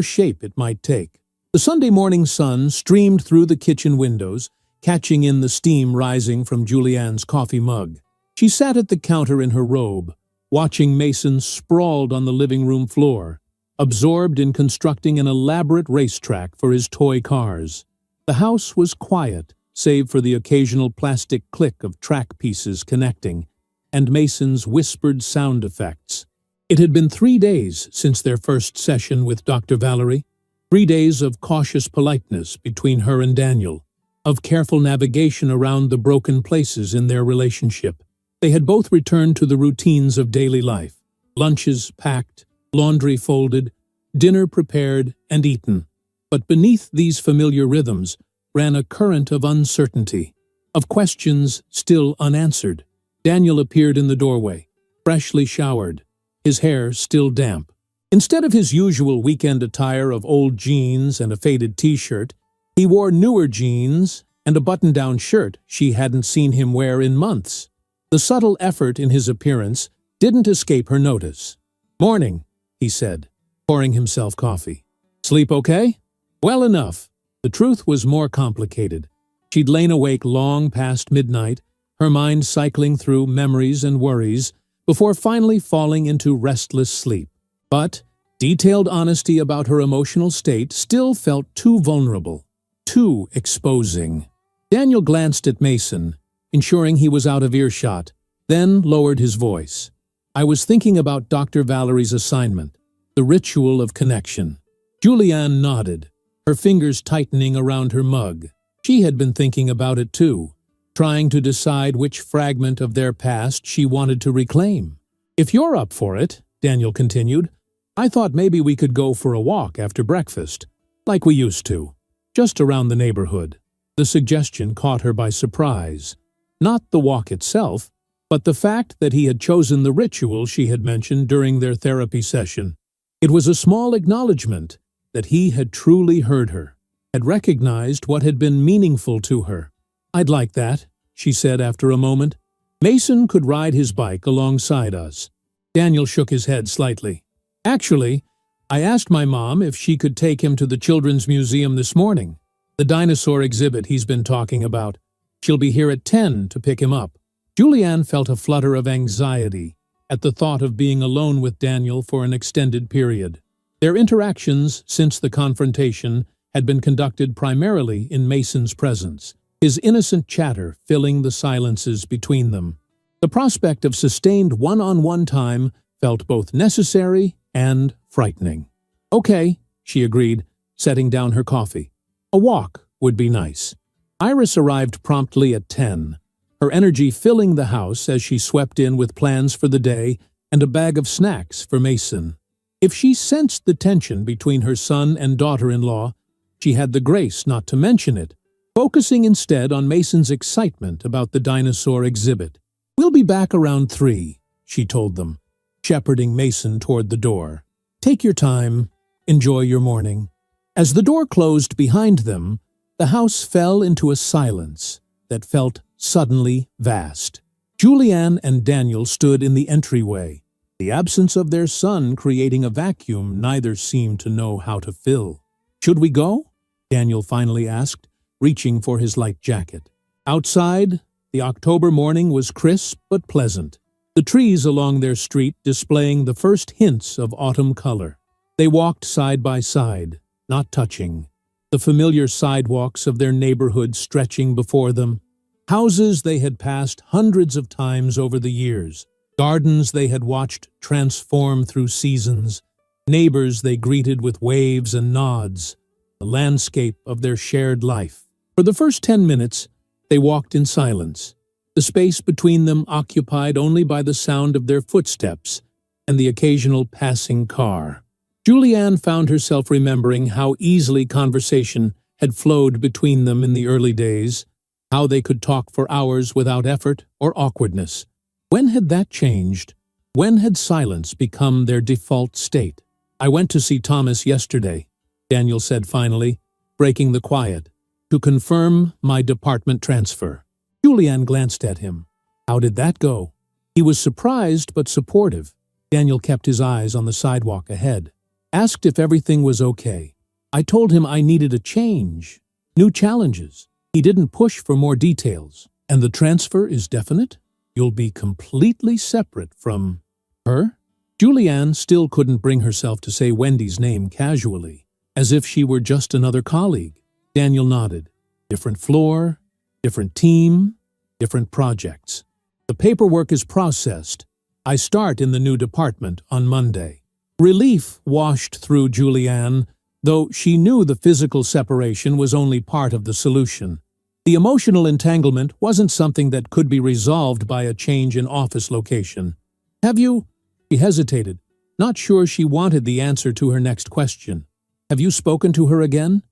Speaker 1: shape it might take. The Sunday morning sun streamed through the kitchen windows, catching in the steam rising from Julianne's coffee mug. She sat at the counter in her robe, watching Mason sprawled on the living room floor, absorbed in constructing an elaborate racetrack for his toy cars. The house was quiet, save for the occasional plastic click of track pieces connecting, and Mason's whispered sound effects. It had been 3 days since their first session with Dr. Valerie, 3 days of cautious politeness between her and Daniel, of careful navigation around the broken places in their relationship. They had both returned to the routines of daily life, lunches packed, laundry folded, dinner prepared and eaten. But beneath these familiar rhythms ran a current of uncertainty, of questions still unanswered. Daniel appeared in the doorway, freshly showered, his hair still damp. Instead of his usual weekend attire of old jeans and a faded t-shirt, he wore newer jeans and a button-down shirt she hadn't seen him wear in months. The subtle effort in his appearance didn't escape her notice. "Morning," he said, pouring himself coffee. "Sleep okay?" "Well enough." The truth was more complicated. She'd lain awake long past midnight, her mind cycling through memories and worries, before finally falling into restless sleep. But detailed honesty about her emotional state still felt too vulnerable, too exposing. Daniel glanced at Mason, ensuring he was out of earshot, then lowered his voice. I was thinking about Dr. Valerie's assignment, the ritual of connection. Julianne nodded, her fingers tightening around her mug. She had been thinking about it too, trying to decide which fragment of their past she wanted to reclaim. If you're up for it, Daniel continued, I thought maybe we could go for a walk after breakfast, like we used to, just around the neighborhood. The suggestion caught her by surprise. Not the walk itself, but the fact that he had chosen the ritual she had mentioned during their therapy session. It was a small acknowledgement that he had truly heard her, had recognized what had been meaningful to her. I'd like that, she said after a moment. Mason could ride his bike alongside us. Daniel shook his head slightly. Actually, I asked my mom if she could take him to the Children's Museum this morning, the dinosaur exhibit he's been talking about. She'll be here at 10 to pick him up. Julianne felt a flutter of anxiety at the thought of being alone with Daniel for an extended period. Their interactions since the confrontation had been conducted primarily in Mason's presence, his innocent chatter filling the silences between them. The prospect of sustained one-on-one time felt both necessary and frightening. Okay, she agreed, setting down her coffee. A walk would be nice. Iris arrived promptly at 10, her energy filling the house as she swept in with plans for the day and a bag of snacks for Mason. If she sensed the tension between her son and daughter-in-law, she had the grace not to mention it, focusing instead on Mason's excitement about the dinosaur exhibit. We'll be back around 3, she told them, shepherding Mason toward the door. Take your time. Enjoy your morning. As the door closed behind them, the house fell into a silence that felt suddenly vast. Julianne and Daniel stood in the entryway, the absence of their son creating a vacuum neither seemed to know how to fill. Should we go? Daniel finally asked, reaching for his light jacket. Outside, the October morning was crisp but pleasant, the trees along their street displaying the first hints of autumn color. They walked side by side, not touching, the familiar sidewalks of their neighborhood stretching before them, houses they had passed hundreds of times over the years, gardens they had watched transform through seasons, neighbors they greeted with waves and nods, the landscape of their shared life. For the first 10 minutes, they walked in silence, the space between them occupied only by the sound of their footsteps and the occasional passing car. Julianne found herself remembering how easily conversation had flowed between them in the early days, how they could talk for hours without effort or awkwardness. When had that changed? When had silence become their default state? I went to see Thomas yesterday, Daniel said finally, breaking the quiet, to confirm my department transfer. Julianne glanced at him. How did that go? He was surprised but supportive. Daniel kept his eyes on the sidewalk ahead. Asked if everything was okay. I told him I needed a change, new challenges. He didn't push for more details. And the transfer is definite? You'll be completely separate from her? Julianne still couldn't bring herself to say Wendy's name casually, as if she were just another colleague. Daniel nodded. Different floor, different team, different projects. The paperwork is processed. I start in the new department on Monday. Relief washed through Julianne, though she knew the physical separation was only part of the solution. The emotional entanglement wasn't something that could be resolved by a change in office location. Have you? She hesitated, not sure she wanted the answer to her next question. Have you spoken to her again,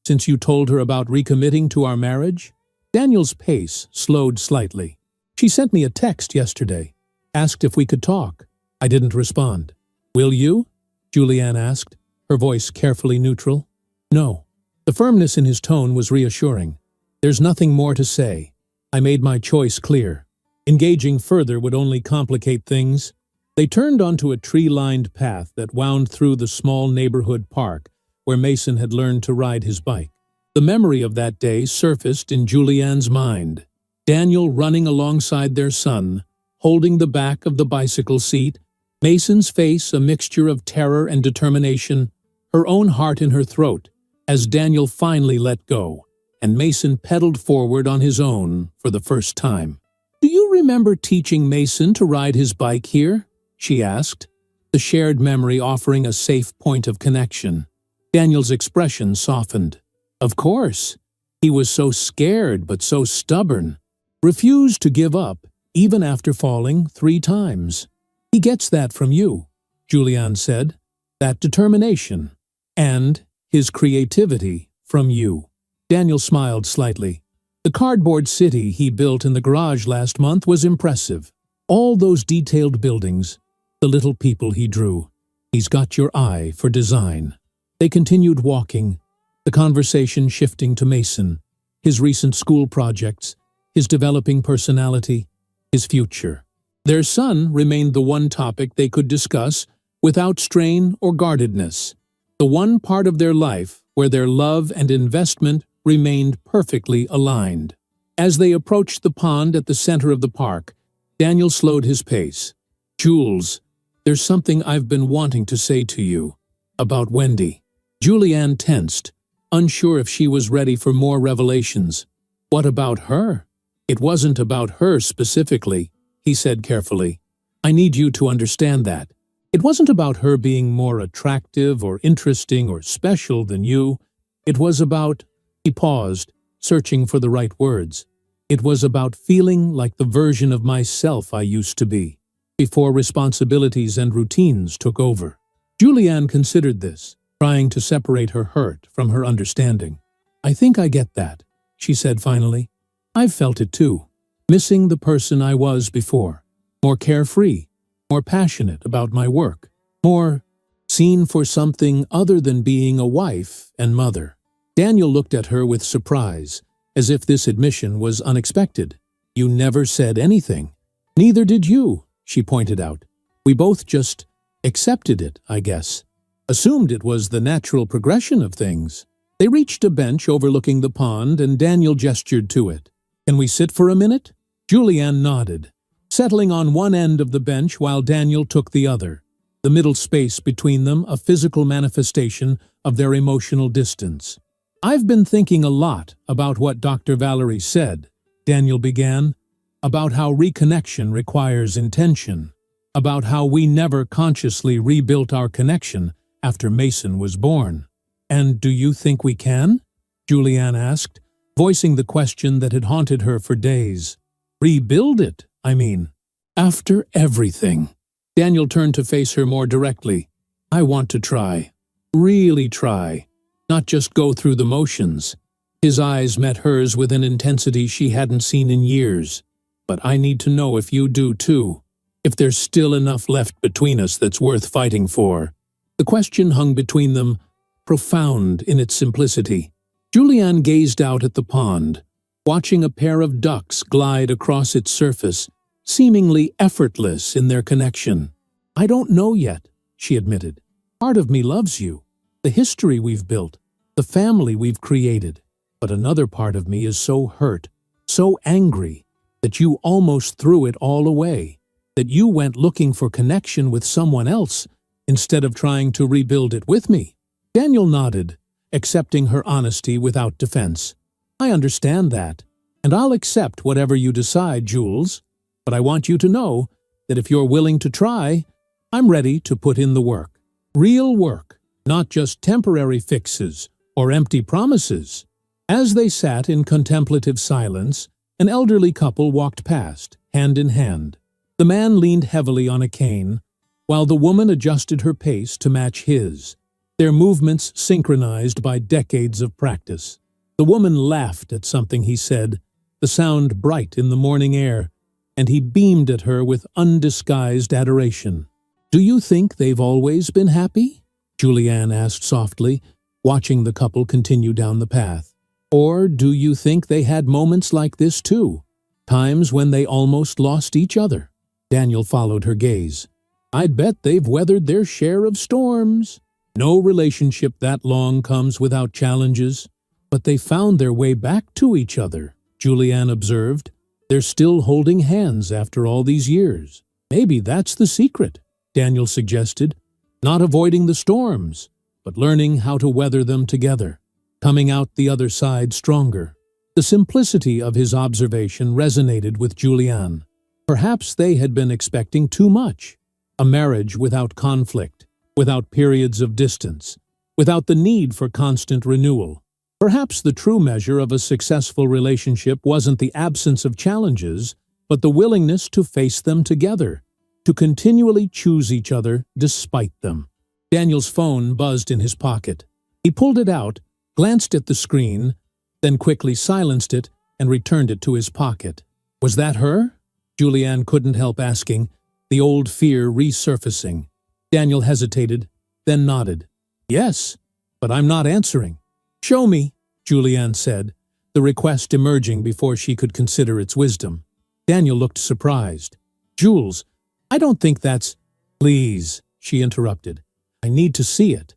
Speaker 1: since you told her about recommitting to our marriage? Daniel's pace slowed slightly. She sent me a text yesterday, asked if we could talk. I didn't respond. Will you? Julianne asked, her voice carefully neutral. No. The firmness in his tone was reassuring. There's nothing more to say. I made my choice clear. Engaging further would only complicate things. They turned onto a tree-lined path that wound through the small neighborhood park where Mason had learned to ride his bike. The memory of that day surfaced in Julianne's mind. Daniel running alongside their son, holding the back of the bicycle seat, Mason's face a mixture of terror and determination, her own heart in her throat, as Daniel finally let go, and Mason pedaled forward on his own for the first time. "Do you remember teaching Mason to ride his bike here?" she asked, the shared memory offering a safe point of connection. Daniel's expression softened. Of course. He was so scared but so stubborn. Refused to give up, even after falling 3 times. "He gets that from you," Julianne said. "That determination. And his creativity from you." Daniel smiled slightly. The cardboard city he built in the garage last month was impressive. All those detailed buildings, the little people he drew. He's got your eye for design. They continued walking, the conversation shifting to Mason, his recent school projects, his developing personality, his future. Their son remained the one topic they could discuss without strain or guardedness, the one part of their life where their love and investment remained perfectly aligned. As they approached the pond at the center of the park, Daniel slowed his pace. "Jules, there's something I've been wanting to say to you. About Wendy." Julianne tensed, unsure if she was ready for more revelations. "What about her?" "It wasn't about her specifically," he said carefully. "I need you to understand that. It wasn't about her being more attractive or interesting or special than you. It was about—" He paused, searching for the right words. "It was about feeling like the version of myself I used to be, before responsibilities and routines took over." Julianne considered this, trying to separate her hurt from her understanding. "I think I get that," she said finally. "I've felt it too, missing the person I was before, more carefree, more passionate about my work, more seen for something other than being a wife and mother." Daniel looked at her with surprise, as if this admission was unexpected. "You never said anything." "Neither did you," she pointed out. "We both just accepted it, I guess. Assumed it was the natural progression of things." They reached a bench overlooking the pond, and Daniel gestured to it. "Can we sit for a minute?" Julianne nodded, settling on one end of the bench while Daniel took the other, the middle space between them a physical manifestation of their emotional distance. "I've been thinking a lot about what Dr. Valerie said," Daniel began, "about how reconnection requires intention, about how we never consciously rebuilt our connection after Mason was born." "And do you think we can?" Julianne asked, voicing the question that had haunted her for days. "Rebuild it, I mean. After everything." Daniel turned to face her more directly. "I want to try. Really try. Not just go through the motions." His eyes met hers with an intensity she hadn't seen in years. "But I need to know if you do too. If there's still enough left between us that's worth fighting for." The question hung between them, profound in its simplicity. Julianne gazed out at the pond, watching a pair of ducks glide across its surface, seemingly effortless in their connection. "I don't know yet," she admitted. "Part of me loves you, the history we've built, the family we've created. But another part of me is so hurt, so angry, that you almost threw it all away, that you went looking for connection with someone else instead of trying to rebuild it with me." Daniel nodded, accepting her honesty without defense. "I understand that, and I'll accept whatever you decide, Jules. But I want you to know that if you're willing to try, I'm ready to put in the work. Real work, not just temporary fixes or empty promises." As they sat in contemplative silence, an elderly couple walked past, hand in hand. The man leaned heavily on a cane, while the woman adjusted her pace to match his, their movements synchronized by decades of practice. The woman laughed at something he said, the sound bright in the morning air, and he beamed at her with undisguised adoration. "Do you think they've always been happy?" Julianne asked softly, watching the couple continue down the path. "Or do you think they had moments like this too? Times when they almost lost each other?" Daniel followed her gaze. "I'd bet they've weathered their share of storms. No relationship that long comes without challenges. But they found their way back to each other," Julianne observed. "They're still holding hands after all these years. Maybe that's the secret," Daniel suggested. "Not avoiding the storms, but learning how to weather them together, coming out the other side stronger." The simplicity of his observation resonated with Julianne. Perhaps they had been expecting too much. A marriage without conflict, without periods of distance, without the need for constant renewal. Perhaps the true measure of a successful relationship wasn't the absence of challenges, but the willingness to face them together, to continually choose each other despite them. Daniel's phone buzzed in his pocket. He pulled it out, glanced at the screen, then quickly silenced it and returned it to his pocket. Was that her? Julianne couldn't help asking, the old fear resurfacing. Daniel hesitated, then nodded. Yes, but I'm not answering. Show me, Julianne said, the request emerging before she could consider its wisdom. Daniel looked surprised. Jules, I don't think that's… Please, she interrupted. I need to see it.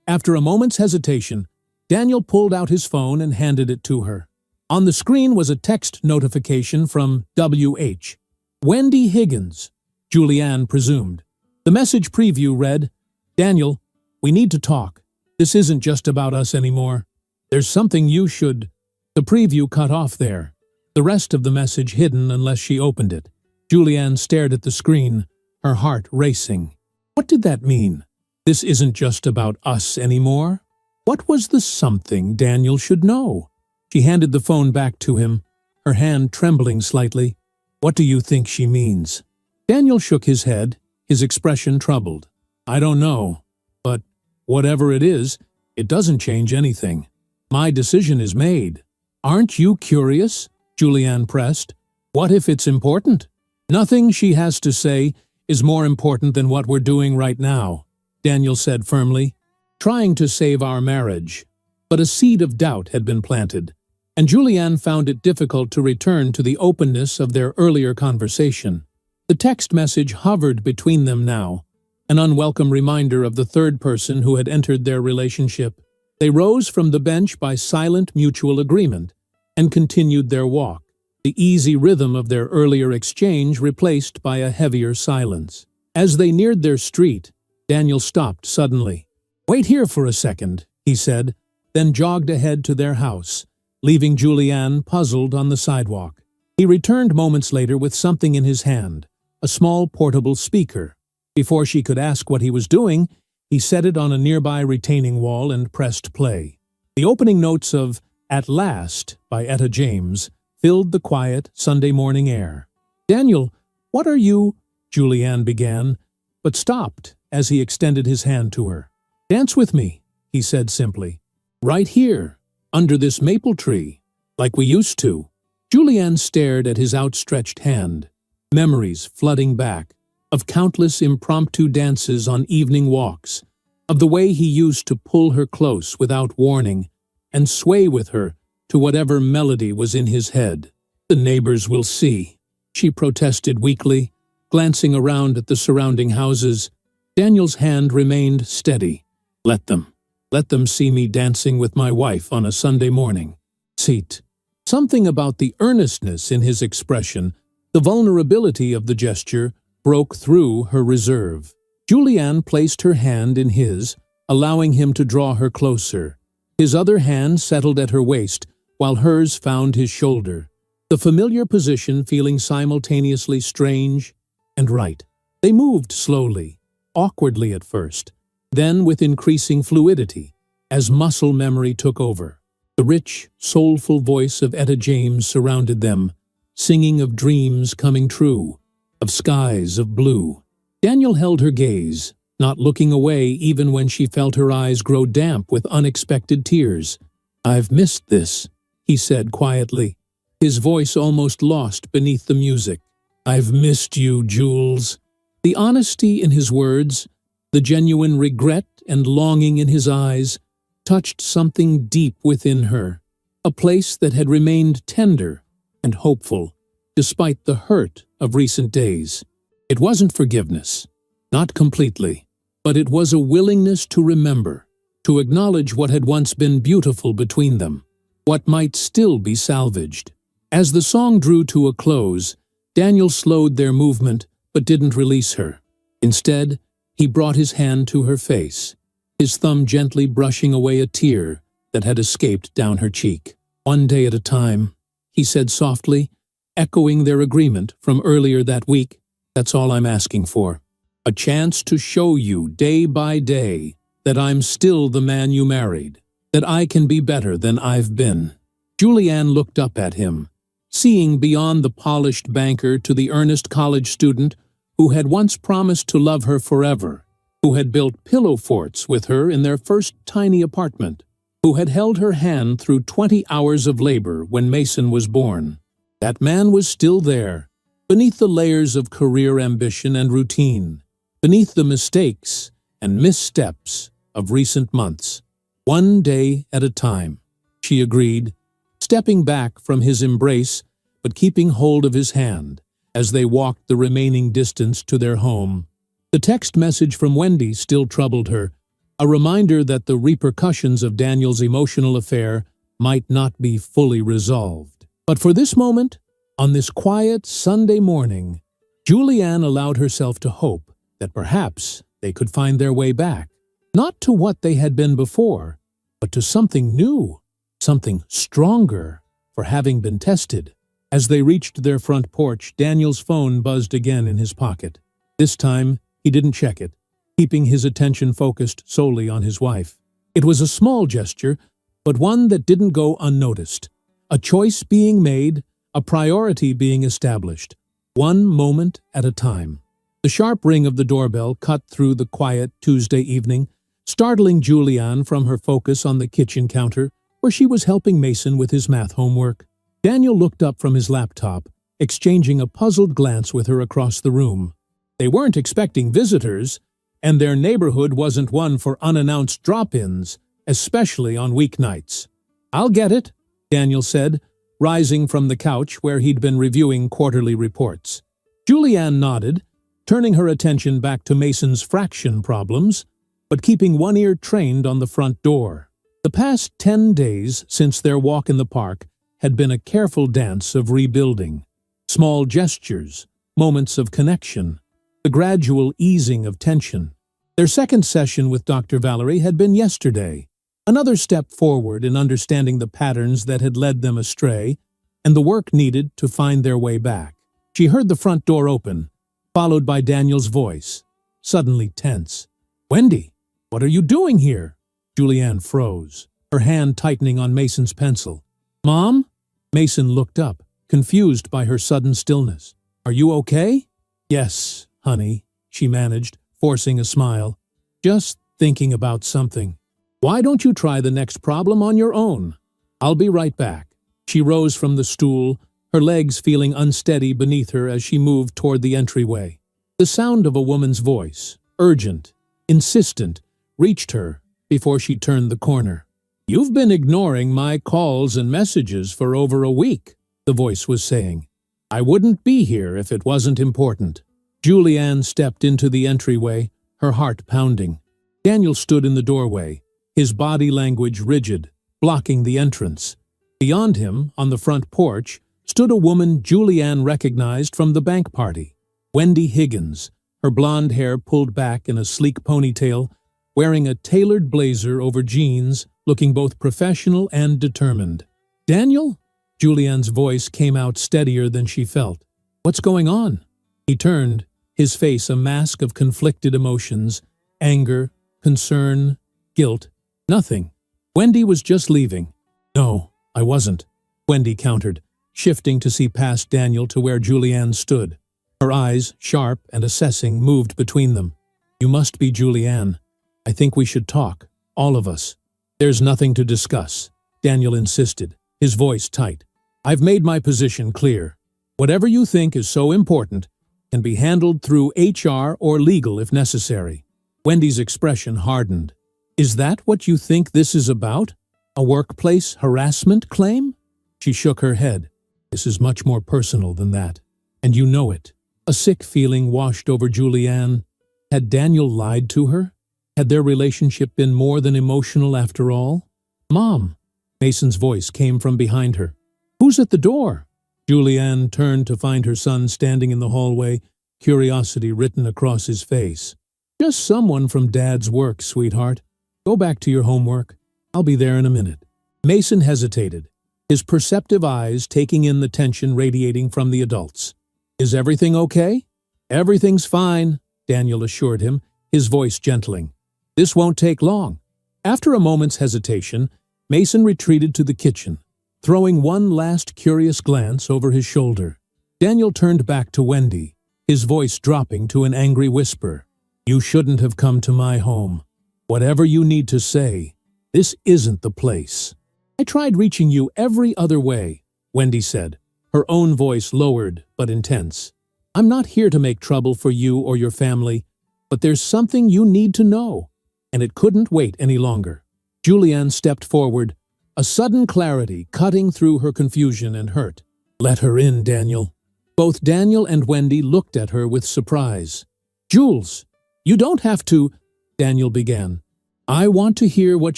Speaker 1: After a moment's hesitation, Daniel pulled out his phone and handed it to her. On the screen was a text notification from W.H. Wendy Higgins, Julianne presumed. The message preview read, Daniel, we need to talk. This isn't just about us anymore. There's something you should… The preview cut off there, the rest of the message hidden unless she opened it. Julianne stared at the screen, her heart racing. What did that mean? This isn't just about us anymore? What was the something Daniel should know? She handed the phone back to him, her hand trembling slightly. What do you think she means? Daniel shook his head, his expression troubled. I don't know, but whatever it is, it doesn't change anything. My decision is made. Aren't you curious? Julianne pressed. What if it's important? Nothing she has to say is more important than what we're doing right now, Daniel said firmly, trying to save our marriage. But a seed of doubt had been planted, and Julianne found it difficult to return to the openness of their earlier conversation. The text message hovered between them now, an unwelcome reminder of the third person who had entered their relationship. They rose from the bench by silent mutual agreement and continued their walk, the easy rhythm of their earlier exchange replaced by a heavier silence. As they neared their street, Daniel stopped suddenly. Wait here for a second, he said, then jogged ahead to their house, leaving Julianne puzzled on the sidewalk. He returned moments later with something in his hand, a small portable speaker. Before she could ask what he was doing, he set it on a nearby retaining wall and pressed play. The opening notes of At Last by Etta James filled the quiet Sunday morning air. Daniel, what are you… Julianne began, but stopped as he extended his hand to her. Dance with me, he said simply. Right here, under this maple tree, like we used to. Julianne stared at his outstretched hand, memories flooding back, of countless impromptu dances on evening walks, of the way he used to pull her close without warning and sway with her to whatever melody was in his head. The neighbors will see, she protested weakly, glancing around at the surrounding houses. Daniel's hand remained steady. Let them see me dancing with my wife on a Sunday morning. Seat. Something about the earnestness in his expression, the vulnerability of the gesture, broke through her reserve. Julianne placed her hand in his, allowing him to draw her closer. His other hand settled at her waist, while hers found his shoulder, the familiar position feeling simultaneously strange and right. They moved slowly, awkwardly at first, then with increasing fluidity, as muscle memory took over. The rich, soulful voice of Etta James surrounded them, singing of dreams coming true, of skies of blue. Daniel held her gaze, not looking away even when she felt her eyes grow damp with unexpected tears. I've missed this, he said quietly, his voice almost lost beneath the music. I've missed you, Jules. The honesty in his words, the genuine regret and longing in his eyes, touched something deep within her, a place that had remained tender and hopeful, despite the hurt of recent days. It wasn't forgiveness, not completely, but it was a willingness to remember, to acknowledge what had once been beautiful between them, what might still be salvaged. As the song drew to a close, Daniel slowed their movement but didn't release her. Instead, he brought his hand to her face, his thumb gently brushing away a tear that had escaped down her cheek. "One day at a time," he said softly, echoing their agreement from earlier that week. "That's all I'm asking for. A chance to show you day by day that I'm still the man you married, that I can be better than I've been." Julianne looked up at him, seeing beyond the polished banker to the earnest college student who had once promised to love her forever, who had built pillow forts with her in their first tiny apartment, who had held her hand through 20 hours of labor when Mason was born. That man was still there, beneath the layers of career ambition and routine, beneath the mistakes and missteps of recent months. "One day at a time," she agreed, stepping back from his embrace but keeping hold of his hand as they walked the remaining distance to their home. The text message from Wendy still troubled her, a reminder that the repercussions of Daniel's emotional affair might not be fully resolved. But for this moment, on this quiet Sunday morning, Julianne allowed herself to hope that perhaps they could find their way back, not to what they had been before, but to something new, something stronger for having been tested. As they reached their front porch, Daniel's phone buzzed again in his pocket. This time, he didn't check it, keeping his attention focused solely on his wife. It was a small gesture, but one that didn't go unnoticed. A choice being made, a priority being established, one moment at a time. The sharp ring of the doorbell cut through the quiet Tuesday evening, startling Julianne from her focus on the kitchen counter, where she was helping Mason with his math homework. Daniel looked up from his laptop, exchanging a puzzled glance with her across the room. They weren't expecting visitors, and their neighborhood wasn't one for unannounced drop-ins, especially on weeknights. "I'll get it," Daniel said, rising from the couch where he'd been reviewing quarterly reports. Julianne nodded, turning her attention back to Mason's fraction problems, but keeping one ear trained on the front door. The past 10 days since their walk in the park had been a careful dance of rebuilding. Small gestures, moments of connection, the gradual easing of tension. Their second session with Dr. Valerie had been yesterday, another step forward in understanding the patterns that had led them astray and the work needed to find their way back. She heard the front door open, followed by Daniel's voice, suddenly tense. "Wendy, what are you doing here?" Julianne froze, her hand tightening on Mason's pencil. "Mom?" Mason looked up, confused by her sudden stillness. "Are you okay?" "Yes, honey," she managed, forcing a smile. "Just thinking about something." "Why don't you try the next problem on your own? I'll be right back." She rose from the stool, her legs feeling unsteady beneath her as she moved toward the entryway. The sound of a woman's voice, urgent, insistent, reached her before she turned the corner. "You've been ignoring my calls and messages for over a week," the voice was saying. "I wouldn't be here if it wasn't important." Julianne stepped into the entryway, her heart pounding. Daniel stood in the doorway, his body language rigid, blocking the entrance. Beyond him, on the front porch, stood a woman Julianne recognized from the bank party, Wendy Higgins, her blonde hair pulled back in a sleek ponytail, wearing a tailored blazer over jeans, looking both professional and determined. "Daniel?" Julianne's voice came out steadier than she felt. "What's going on?" He turned, his face a mask of conflicted emotions, anger, concern, guilt. "Nothing. Wendy was just leaving." "No, I wasn't," Wendy countered, shifting to see past Daniel to where Julianne stood. Her eyes, sharp and assessing, moved between them. "You must be Julianne. I think we should talk, all of us." "There's nothing to discuss," Daniel insisted, his voice tight. "I've made my position clear. Whatever you think is so important can be handled through HR or legal if necessary." Wendy's expression hardened. "Is that what you think this is about? A workplace harassment claim?" She shook her head. "This is much more personal than that, and you know it." A sick feeling washed over Julianne. Had Daniel lied to her? Had their relationship been more than emotional after all? "Mom!" Mason's voice came from behind her. "Who's at the door?" Julianne turned to find her son standing in the hallway, curiosity written across his face. "Just someone from Dad's work, sweetheart. Go back to your homework. I'll be there in a minute." Mason hesitated, his perceptive eyes taking in the tension radiating from the adults. "Is everything okay?" "Everything's fine," Daniel assured him, his voice gentling. "This won't take long." After a moment's hesitation, Mason retreated to the kitchen, throwing one last curious glance over his shoulder. Daniel turned back to Wendy, his voice dropping to an angry whisper. "You shouldn't have come to my home. Whatever you need to say, this isn't the place." "I tried reaching you every other way," Wendy said, her own voice lowered but intense. "I'm not here to make trouble for you or your family, but there's something you need to know." And it couldn't wait any longer. Julianne stepped forward, a sudden clarity cutting through her confusion and hurt. "Let her in, Daniel." Both Daniel and Wendy looked at her with surprise. "Jules, you don't have to," Daniel began. "I want to hear what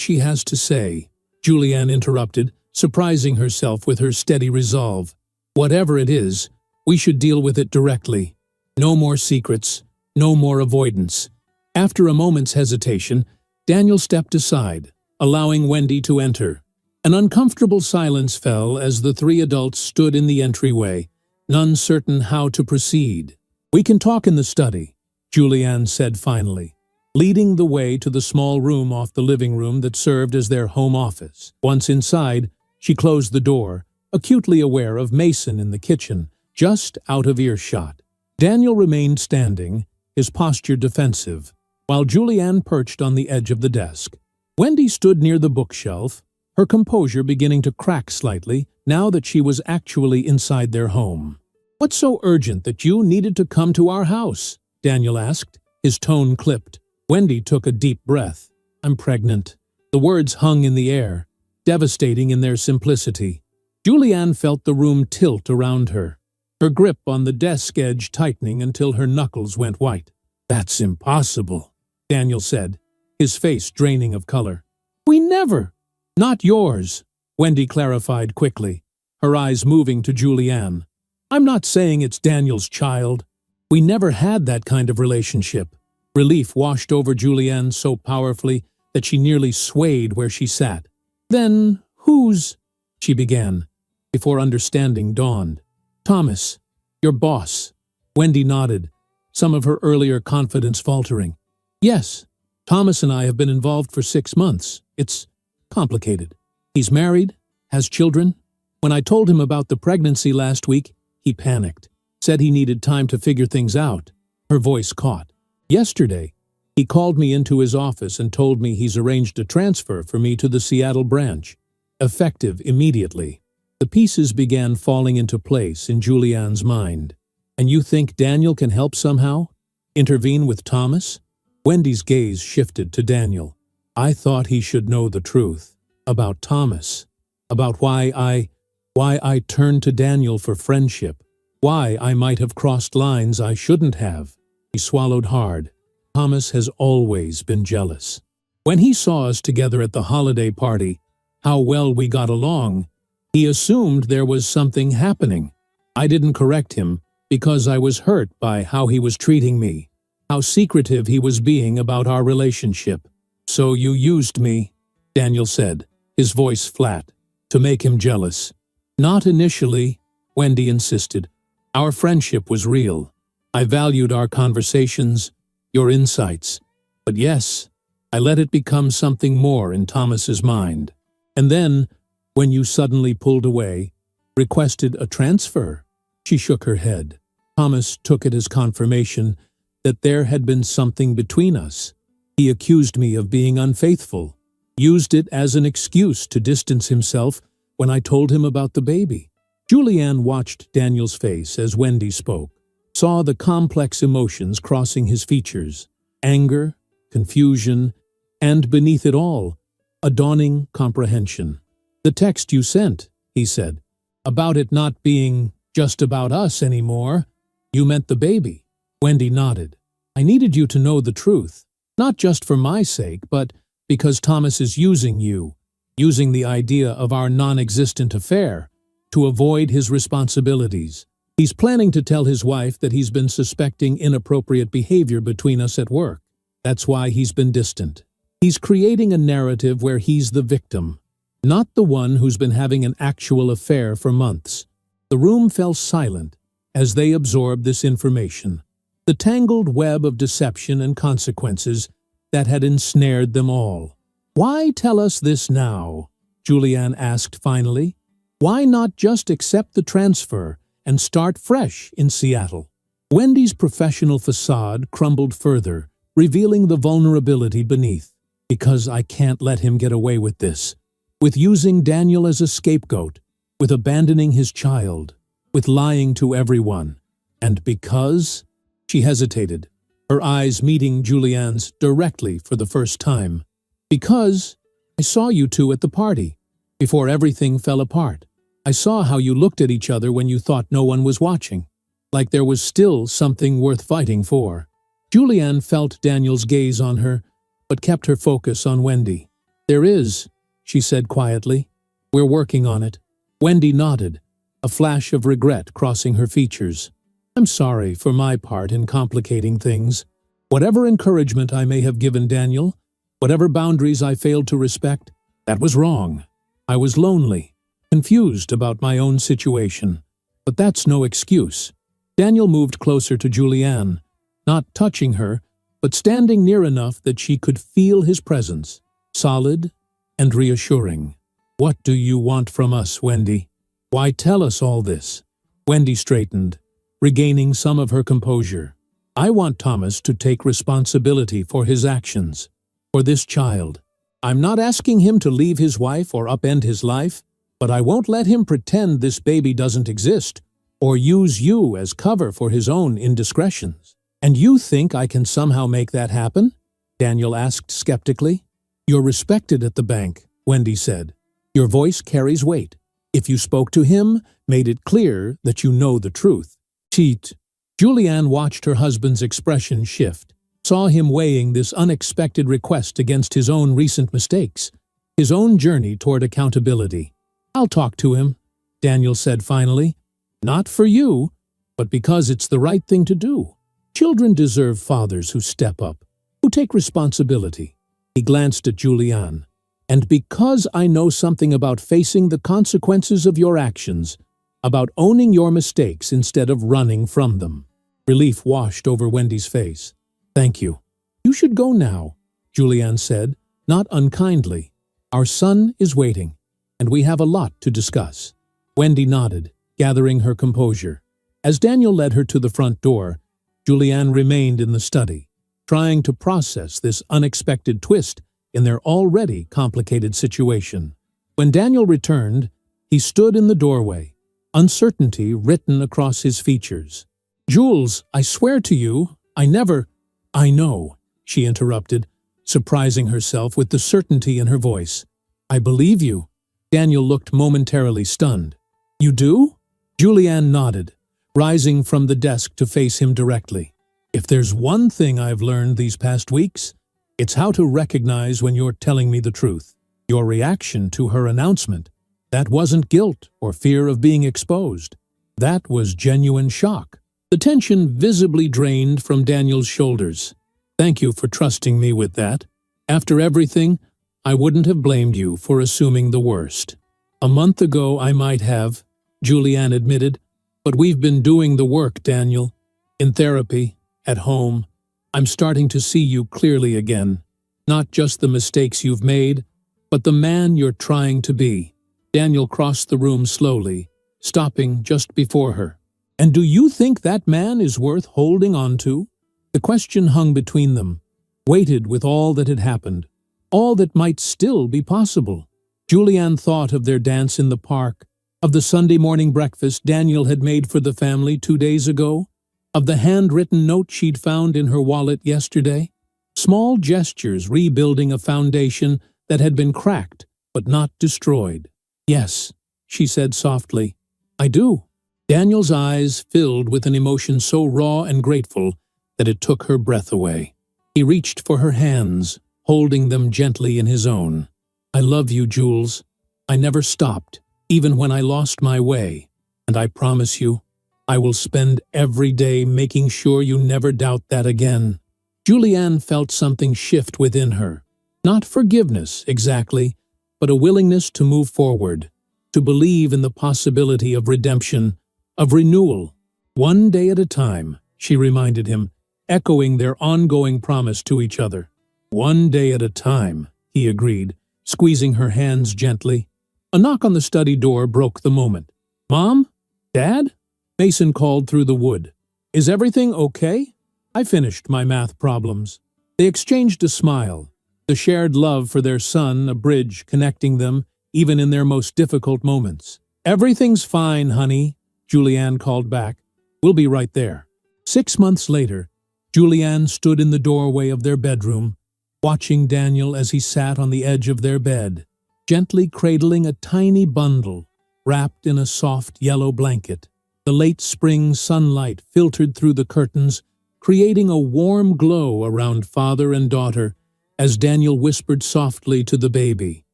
Speaker 1: she has to say," Julianne interrupted, surprising herself with her steady resolve. "Whatever it is, we should deal with it directly. No more secrets, no more avoidance." After a moment's hesitation, Daniel stepped aside, allowing Wendy to enter. An uncomfortable silence fell as the three adults stood in the entryway, none certain how to proceed. "We can talk in the study," Julianne said finally, leading the way to the small room off the living room that served as their home office. Once inside, she closed the door, acutely aware of Mason in the kitchen, just out of earshot. Daniel remained standing, his posture defensive, while Julianne perched on the edge of the desk. Wendy stood near the bookshelf, her composure beginning to crack slightly now that she was actually inside their home. "What's so urgent that you needed to come to our house?" Daniel asked, his tone clipped. Wendy took a deep breath. "I'm pregnant." The words hung in the air, devastating in their simplicity. Julianne felt the room tilt around her, her grip on the desk edge tightening until her knuckles went white. "That's impossible," Daniel said, his face draining of color. "We never—" "Not yours," Wendy clarified quickly, her eyes moving to Julianne. "I'm not saying it's Daniel's child. We never had that kind of relationship." Relief washed over Julianne so powerfully that she nearly swayed where she sat. "Then whose—" she began, before understanding dawned. "Thomas, your boss." Wendy nodded, some of her earlier confidence faltering. "Yes, Thomas and I have been involved for 6 months. It's complicated. He's married, has children. When I told him about the pregnancy last week, he panicked, said he needed time to figure things out." Her voice caught. "Yesterday, he called me into his office and told me he's arranged a transfer for me to the Seattle branch, effective immediately." The pieces began falling into place in Julianne's mind. "And you think Daniel can help somehow? Intervene with Thomas?" Wendy's gaze shifted to Daniel. "I thought he should know the truth. About Thomas. About why I turned to Daniel for friendship. Why I might have crossed lines I shouldn't have." He swallowed hard. "Thomas has always been jealous. When he saw us together at the holiday party, how well we got along, he assumed there was something happening. I didn't correct him because I was hurt by how he was treating me, how secretive he was being about our relationship. So you used me," Daniel said, his voice flat, "to make him jealous." "Not initially," Wendy insisted. "Our friendship was real. I valued our conversations, your insights. But yes, I let it become something more in Thomas's mind. And then, when you suddenly pulled away, requested a transfer," she shook her head. "Thomas took it as confirmation that there had been something between us. He accused me of being unfaithful, used it as an excuse to distance himself when I told him about the baby." Julianne watched Daniel's face as Wendy spoke, saw the complex emotions crossing his features, anger, confusion, and beneath it all, a dawning comprehension. "The text you sent," he said, "about it not being just about us anymore, you meant the baby." Wendy nodded. "I needed you to know the truth, not just for my sake, but because Thomas is using you, using the idea of our non-existent affair to avoid his responsibilities. He's planning to tell his wife that he's been suspecting inappropriate behavior between us at work. That's why he's been distant. He's creating a narrative where he's the victim, not the one who's been having an actual affair for months. The room fell silent as they absorbed this information, the tangled web of deception and consequences that had ensnared them all. "Why tell us this now?" Julianne asked finally. "Why not just accept the transfer and start fresh in Seattle?" Wendy's professional facade crumbled further, revealing the vulnerability beneath. "Because I can't let him get away with this. With using Daniel as a scapegoat, with abandoning his child, with lying to everyone. And because—" She hesitated, her eyes meeting Julianne's directly for the first time. "Because I saw you two at the party, before everything fell apart. I saw how you looked at each other when you thought no one was watching, like there was still something worth fighting for." Julianne felt Daniel's gaze on her, but kept her focus on Wendy. "There is," she said quietly. "We're working on it." Wendy nodded, a flash of regret crossing her features. "I'm sorry for my part in complicating things. Whatever encouragement I may have given Daniel, whatever boundaries I failed to respect, that was wrong. I was lonely, confused about my own situation. But that's no excuse." Daniel moved closer to Julianne, not touching her, but standing near enough that she could feel his presence, solid and reassuring. "What do you want from us, Wendy? Why tell us all this?" Wendy straightened, regaining some of her composure. "I want Thomas to take responsibility for his actions, for this child. I'm not asking him to leave his wife or upend his life, but I won't let him pretend this baby doesn't exist or use you as cover for his own indiscretions." "And you think I can somehow make that happen?" Daniel asked skeptically. "You're respected at the bank," Wendy said. "Your voice carries weight. If you spoke to him, made it clear that you know the truth." "Cheat." Julianne watched her husband's expression shift, saw him weighing this unexpected request against his own recent mistakes, his own journey toward accountability. "I'll talk to him," Daniel said finally. "Not for you, but because it's the right thing to do. Children deserve fathers who step up, who take responsibility." He glanced at Julianne. "And because I know something about facing the consequences of your actions, about owning your mistakes instead of running from them." Relief washed over Wendy's face. "Thank you." "You should go now," Julianne said, not unkindly. "Our son is waiting, and we have a lot to discuss." Wendy nodded, gathering her composure. As Daniel led her to the front door, Julianne remained in the study, trying to process this unexpected twist in their already complicated situation. When Daniel returned, he stood in the doorway, uncertainty written across his features. "Jules, I swear to you, I never—" "I know," she interrupted, surprising herself with the certainty in her voice. "I believe you." Daniel looked momentarily stunned. "You do?" Julianne nodded, rising from the desk to face him directly. "If there's one thing I've learned these past weeks, it's how to recognize when you're telling me the truth. Your reaction to her announcement, that wasn't guilt or fear of being exposed. That was genuine shock." The tension visibly drained from Daniel's shoulders. "Thank you for trusting me with that. After everything, I wouldn't have blamed you for assuming the worst. A month ago I might have," Julianne admitted, "but we've been doing the work, Daniel. In therapy, at home, I'm starting to see you clearly again. Not just the mistakes you've made, but the man you're trying to be." Daniel crossed the room slowly, stopping just before her. "And do you think that man is worth holding on to?" The question hung between them, weighted with all that had happened, all that might still be possible. Julianne thought of their dance in the park, of the Sunday morning breakfast Daniel had made for the family 2 days ago, of the handwritten note she'd found in her wallet yesterday. Small gestures rebuilding a foundation that had been cracked but not destroyed. "Yes," she said softly, "I do." Daniel's eyes filled with an emotion so raw and grateful that it took her breath away. He reached for her hands, holding them gently in his own. "I love you, Jules. I never stopped, even when I lost my way. And I promise you, I will spend every day making sure you never doubt that again." Julianne felt something shift within her. Not forgiveness, exactly, but a willingness to move forward, to believe in the possibility of redemption, of renewal. One day at a time, she reminded him, echoing their ongoing promise to each other. One day at a time, he agreed, squeezing her hands gently. A knock on the study door broke the moment. "Mom? Dad?" Mason called through the wood. "Is everything okay?" "I finished my math problems." They exchanged a smile, the shared love for their son a bridge connecting them even in their most difficult moments. "Everything's fine, honey," Julianne called back. "We'll be right there." 6 months later, Julianne stood in the doorway of their bedroom, watching Daniel as he sat on the edge of their bed, gently cradling a tiny bundle wrapped in a soft yellow blanket. The late spring sunlight filtered through the curtains, creating a warm glow around father and daughter as Daniel whispered softly to the baby,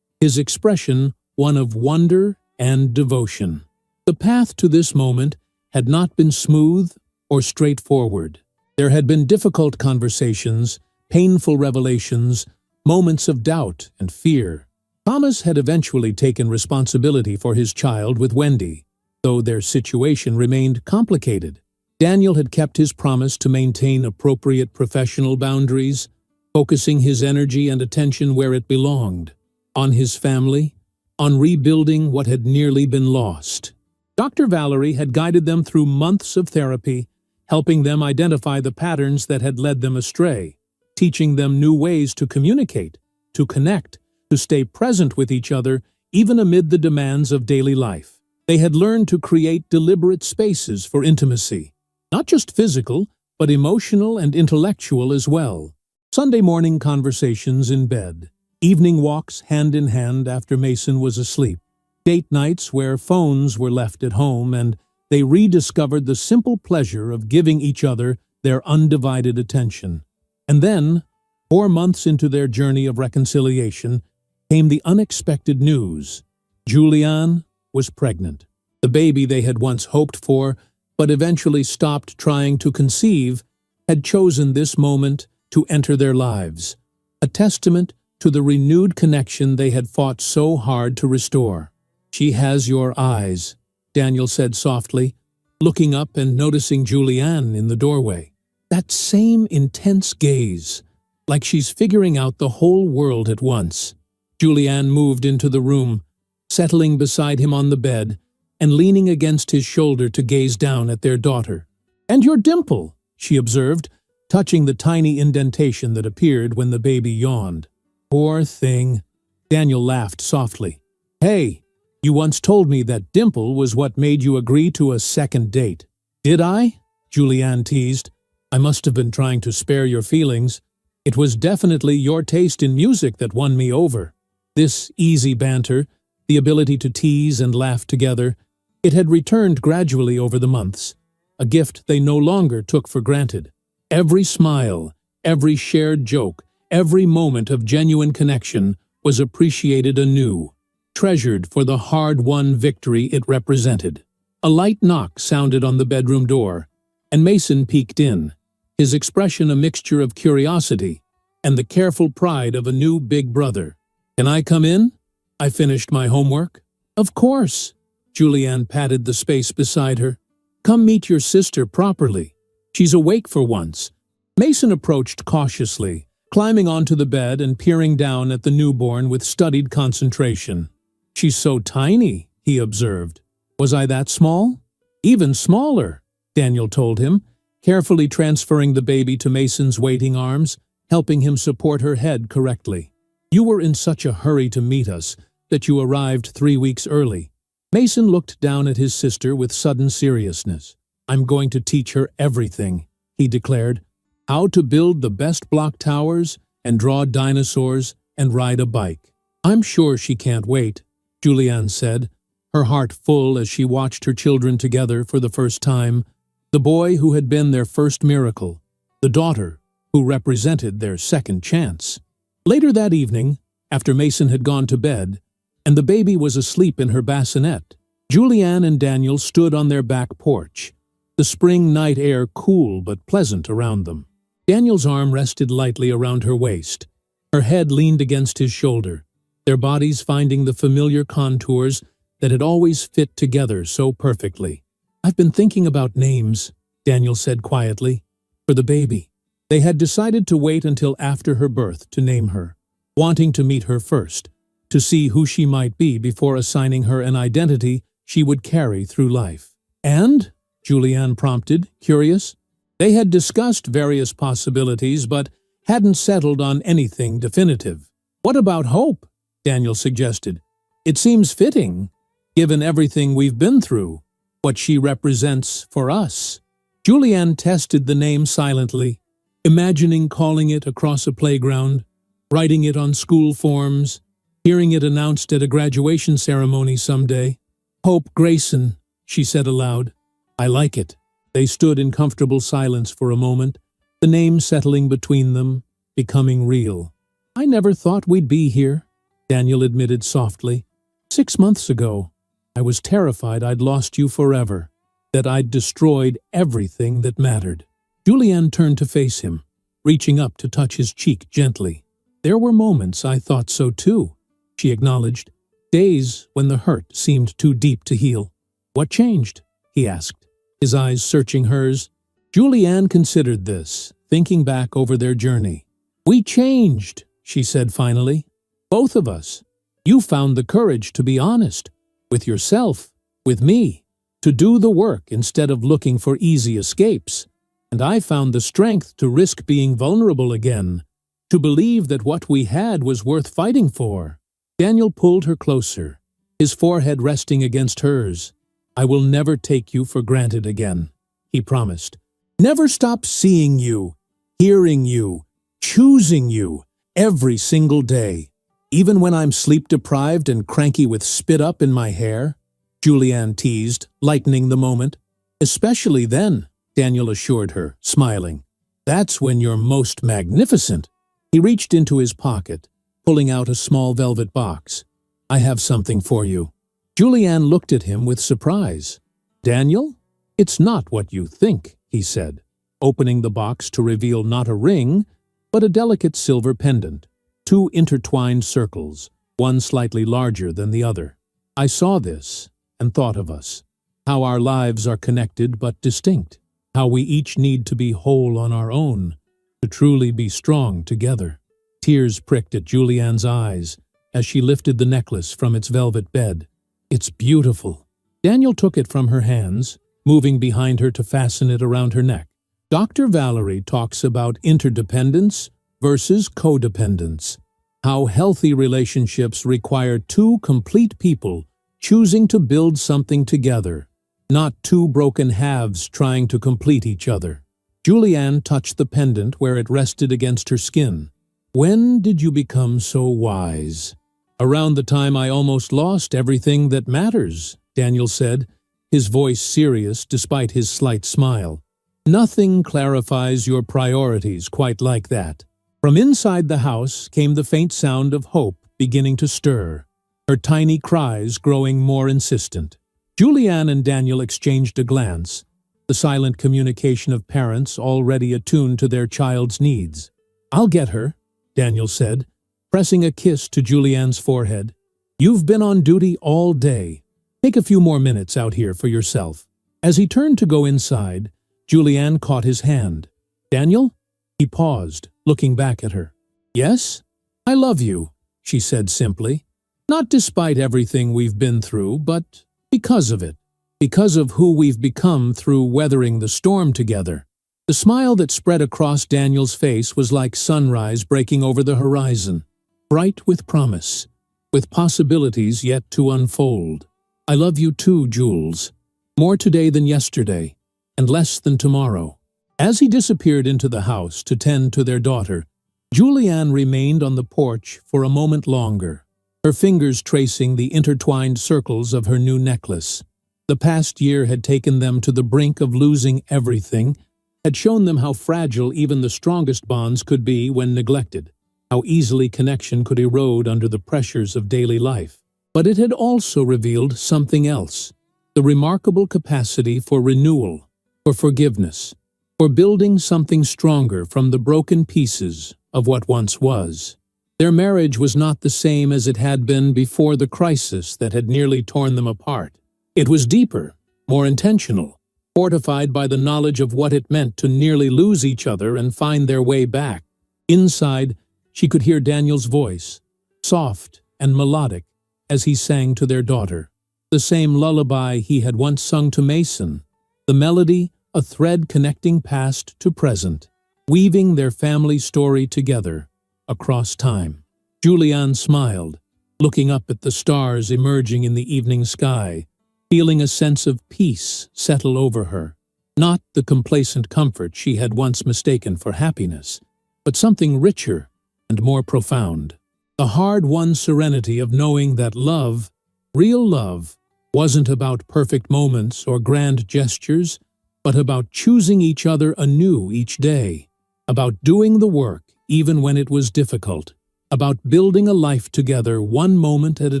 Speaker 1: his expression one of wonder and devotion. The path to this moment had not been smooth or straightforward. There had been difficult conversations, painful revelations, moments of doubt and fear. Thomas had eventually taken responsibility for his child with Wendy, though their situation remained complicated. Daniel had kept his promise to maintain appropriate professional boundaries, focusing his energy and attention where it belonged, on his family, on rebuilding what had nearly been lost. Dr. Valerie had guided them through months of therapy, helping them identify the patterns that had led them astray, teaching them new ways to communicate, to connect, to stay present with each other, even amid the demands of daily life. They had learned to create deliberate spaces for intimacy, not just physical, but emotional and intellectual as well. Sunday morning conversations in bed, evening walks hand in hand after Mason was asleep, date nights where phones were left at home, and they rediscovered the simple pleasure of giving each other their undivided attention. And then, 4 months into their journey of reconciliation, came the unexpected news. Julianne was pregnant. The baby they had once hoped for, but eventually stopped trying to conceive, had chosen this moment to enter their lives, a testament to the renewed connection they had fought so hard to restore. "She has your eyes," Daniel said softly, looking up and noticing Julianne in the doorway. That same intense gaze, like she's figuring out the whole world at once. Julianne moved into the room, settling beside him on the bed and leaning against his shoulder to gaze down at their daughter. "And your dimple," she observed, touching the tiny indentation that appeared when the baby yawned. "Poor thing." Daniel laughed softly. "Hey, you once told me that dimple was what made you agree to a second date." "Did I?" Julianne teased. "I must have been trying to spare your feelings. It was definitely your taste in music that won me over." This easy banter, the ability to tease and laugh together, it had returned gradually over the months, a gift they no longer took for granted. Every smile, every shared joke, every moment of genuine connection was appreciated anew, treasured for the hard-won victory it represented. A light knock sounded on the bedroom door, and Mason peeked in, his expression a mixture of curiosity and the careful pride of a new big brother. "Can I come in? I finished my homework." "Of course." Julianne patted the space beside her. "Come meet your sister properly. She's awake for once." Mason approached cautiously, climbing onto the bed and peering down at the newborn with studied concentration. "She's so tiny," he observed. "Was I that small?" "Even smaller," Daniel told him, carefully transferring the baby to Mason's waiting arms, helping him support her head correctly. "You were in such a hurry to meet us that you arrived 3 weeks early." Mason looked down at his sister with sudden seriousness. "I'm going to teach her everything," he declared. "How to build the best block towers and draw dinosaurs and ride a bike." "I'm sure she can't wait," Julianne said, her heart full as she watched her children together for the first time, the boy who had been their first miracle, the daughter who represented their second chance. Later that evening, after Mason had gone to bed, and the baby was asleep in her bassinet, Julianne and Daniel stood on their back porch, the spring night air cool but pleasant around them. Daniel's arm rested lightly around her waist. Her head leaned against his shoulder, their bodies finding the familiar contours that had always fit together so perfectly. "I've been thinking about names," Daniel said quietly, "for the baby." They had decided to wait until after her birth to name her, wanting to meet her first, to see who she might be before assigning her an identity she would carry through life. "And?" Julianne prompted, curious. They had discussed various possibilities, but hadn't settled on anything definitive. "What about Hope?" Daniel suggested. "It seems fitting, given everything we've been through, what she represents for us." Julianne tested the name silently, imagining calling it across a playground, writing it on school forms, hearing it announced at a graduation ceremony someday. "Hope Grayson," she said aloud. "I like it." They stood in comfortable silence for a moment, the name settling between them, becoming real. "I never thought we'd be here," Daniel admitted softly. "6 months ago, I was terrified I'd lost you forever, that I'd destroyed everything that mattered." Julianne turned to face him, reaching up to touch his cheek gently. "There were moments I thought so too," she acknowledged. "Days when the hurt seemed too deep to heal." "What changed?" he asked, his eyes searching hers. Julianne considered this, thinking back over their journey. "We changed," she said finally. "Both of us. You found the courage to be honest, with yourself, with me, to do the work instead of looking for easy escapes. And I found the strength to risk being vulnerable again, to believe that what we had was worth fighting for." Daniel pulled her closer, his forehead resting against hers. "I will never take you for granted again," he promised. "Never stop seeing you, hearing you, choosing you, every single day. Even when I'm sleep-deprived and cranky with spit up in my hair," Julianne teased, lightening the moment. "Especially then," Daniel assured her, smiling. "That's when you're most magnificent." He reached into his pocket, pulling out a small velvet box. "I have something for you." Julianne looked at him with surprise. "Daniel? It's not what you think," he said, opening the box to reveal not a ring, but a delicate silver pendant, 2 intertwined circles, one slightly larger than the other. "I saw this and thought of us, how our lives are connected but distinct, how we each need to be whole on our own, to truly be strong together." Tears pricked at Julianne's eyes as she lifted the necklace from its velvet bed. "It's beautiful." Daniel took it from her hands, moving behind her to fasten it around her neck. Dr. Valerie talks about interdependence versus codependence, how healthy relationships require 2 complete people choosing to build something together, not 2 broken halves trying to complete each other. Julianne touched the pendant where it rested against her skin. "When did you become so wise?" "Around the time I almost lost everything that matters," Daniel said, his voice serious despite his slight smile. "Nothing clarifies your priorities quite like that." From inside the house came the faint sound of Hope beginning to stir, her tiny cries growing more insistent. Julianne and Daniel exchanged a glance, the silent communication of parents already attuned to their child's needs. "I'll get her," Daniel said, pressing a kiss to Julianne's forehead. "You've been on duty all day. Take a few more minutes out here for yourself." As he turned to go inside, Julianne caught his hand. "Daniel?" He paused, looking back at her. "Yes? I love you," she said simply. "Not despite everything we've been through, but because of it. Because of who we've become through weathering the storm together." The smile that spread across Daniel's face was like sunrise breaking over the horizon, bright with promise, with possibilities yet to unfold. "I love you too, Jules. More today than yesterday, and less than tomorrow." As he disappeared into the house to tend to their daughter, Julianne remained on the porch for a moment longer, her fingers tracing the intertwined circles of her new necklace. The past year had taken them to the brink of losing everything, had shown them how fragile even the strongest bonds could be when neglected, how easily connection could erode under the pressures of daily life. But it had also revealed something else, the remarkable capacity for renewal, for forgiveness, for building something stronger from the broken pieces of what once was. Their marriage was not the same as it had been before the crisis that had nearly torn them apart. It was deeper, more intentional, fortified by the knowledge of what it meant to nearly lose each other and find their way back. Inside, she could hear Daniel's voice, soft and melodic, as he sang to their daughter. The same lullaby he had once sung to Mason, the melody a thread connecting past to present, weaving their family story together across time. Julianne smiled, looking up at the stars emerging in the evening sky, feeling a sense of peace settle over her. Not the complacent comfort she had once mistaken for happiness, but something richer and more profound. The hard-won serenity of knowing that love, real love, wasn't about perfect moments or grand gestures, but about choosing each other anew each day, about doing the work even when it was difficult, about building a life together one moment at a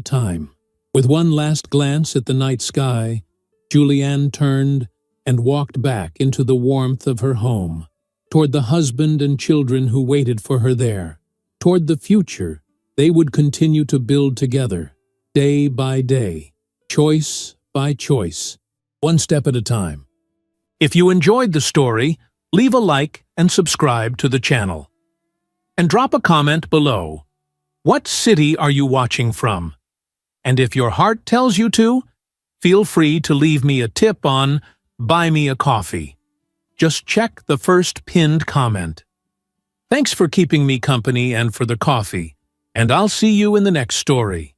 Speaker 1: time. With one last glance at the night sky, Julianne turned and walked back into the warmth of her home, toward the husband and children who waited for her there, toward the future they would continue to build together, day by day, choice by choice, one step at a time. If you enjoyed the story, leave a like and subscribe to the channel. And drop a comment below. What city are you watching from? And if your heart tells you to, feel free to leave me a tip on Buy Me a Coffee. Just check the first pinned comment. Thanks for keeping me company and for the coffee, and I'll see you in the next story.